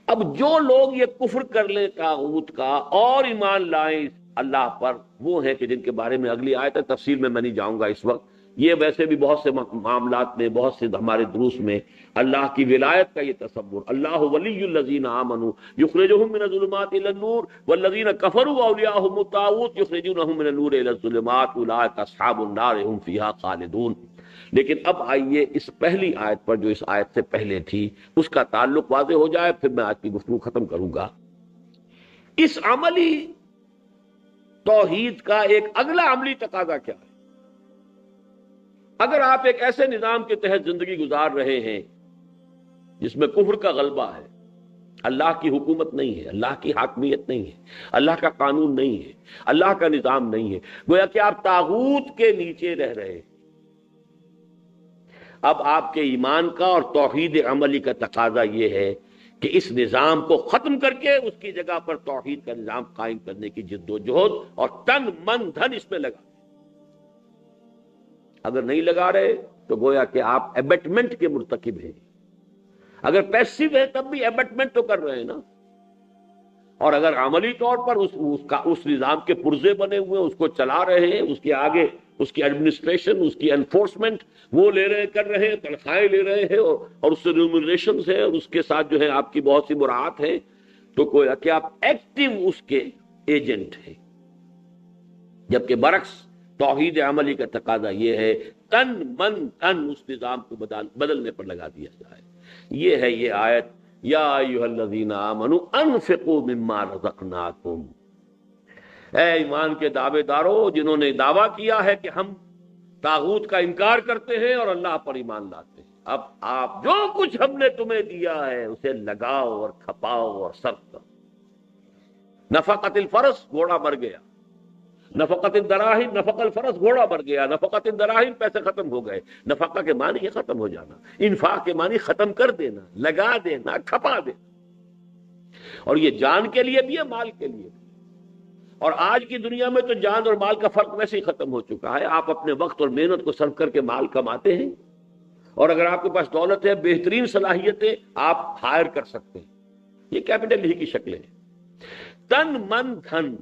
اب جو لوگ یہ کفر کر لیں طاغوت کا اور ایمان لائیں اللہ پر، وہ ہیں کہ جن کے بارے میں اگلی آیت ہے، تفصیل میں نہیں جاؤں گا اس وقت۔ یہ ویسے بھی بہت سے معاملات میں، بہت سے ہمارے دروس میں اللہ کی ولایت کا یہ تصور، اللہ ولی الذین آمنوا یخرجہم من الظلمات الی النور والذین کفروا اولیاءہم الطاغوت یخرجونہم من النور الی الظلمات اولئک اصحاب النار ھم فیہا خالدون۔ لیکن اب آئیے اس پہلی آیت پر جو اس آیت سے پہلے تھی اس کا تعلق واضح ہو جائے، پھر میں آج کی گفتگو ختم کروں گا۔ اس عملی توحید کا ایک اگلا عملی تقاضا کیا ہے؟ اگر آپ ایک ایسے نظام کے تحت زندگی گزار رہے ہیں جس میں کفر کا غلبہ ہے، اللہ کی حکومت نہیں ہے، اللہ کی حاکمیت نہیں ہے، اللہ کا قانون نہیں ہے، اللہ کا نظام نہیں ہے، گویا کہ آپ طاغوت کے نیچے رہ رہے ہیں، اب آپ کے ایمان کا اور توحید عملی کا تقاضا یہ ہے کہ اس نظام کو ختم کر کے اس کی جگہ پر توحید کا نظام قائم کرنے کی جد و جہد اور تن من دھن اس میں لگا. اگر نہیں لگا رہے تو گویا کہ آپ ایبٹمنٹ کے مرتکب ہیں. اگر پیسو ہے تب بھی ایبٹمنٹ تو کر رہے ہیں نا. اور اگر عملی طور پر اس نظام کے پرزے بنے ہوئے اس کو چلا رہے ہیں، اس کے آگے اس کی ایڈمنسٹریشن، اس کی انفورسمنٹ وہ لے رہے کر رہے ہیں، تنخواہیں لے رہے ہیں اور اس سے ریمونریشنز ہیں اور اس کے ساتھ جو ہے آپ کی بہت سی مراعات ہیں، تو گویا کہ آپ ایکٹیو اس کے ایجنٹ ہیں. جبکہ برعکس توحید عملی کا تقاضا یہ ہے تن من تن اس نظام کو بدلنے پر لگا دیا جائے. یہ ہے یہ آیت، یا ایھا الذین آمنوا انفقوا مما رزقناکم. اے ایمان کے دعوے دارو جنہوں نے دعویٰ کیا ہے کہ ہم طاغوت کا انکار کرتے ہیں اور اللہ پر ایمان لاتے ہیں، اب آپ جو کچھ ہم نے تمہیں دیا ہے اسے لگاؤ اور کھپاؤ اور صرف کرو. نفقت الفرس، گھوڑا مر گیا. نفقت الدراہم، نفق الفرس، گھوڑا مر گیا. نفقت الدراہم، پیسے ختم ہو گئے. نفقہ کے معنی یہ ختم ہو جانا، انفاق کے معنی ختم کر دینا، لگا دینا، کھپا دینا. اور یہ جان کے لیے بھی ہے، مال کے لیے بھی. اور آج کی دنیا میں تو جان اور مال کا فرق ویسے ہی ختم ہو چکا ہے. آپ اپنے وقت اور محنت کو صرف کر کے مال کماتے ہیں، اور اگر آپ کے پاس دولت ہے، بہترین صلاحیتیں، آپ ہائر کر سکتے ہیں. یہ کیپٹل ہی کی شکلیں ہیں. تن من دھن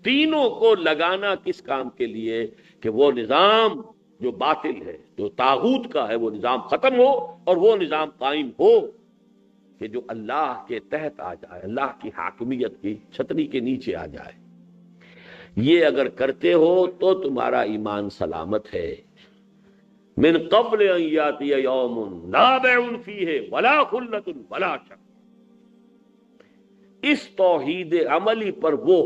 تینوں کو لگانا کس کام کے لیے؟ کہ وہ نظام جو باطل ہے، جو طاغوت کا ہے، وہ نظام ختم ہو اور وہ نظام قائم ہو کہ جو اللہ کے تحت آ جائے، اللہ کی حاکمیت کی چھتری کے نیچے آ جائے. یہ اگر کرتے ہو تو تمہارا ایمان سلامت ہے. من قبل ان یاتی یوم لا بیع فیہ ولا خلۃ ولا شفاعۃ. اس توحید عملی پر وہ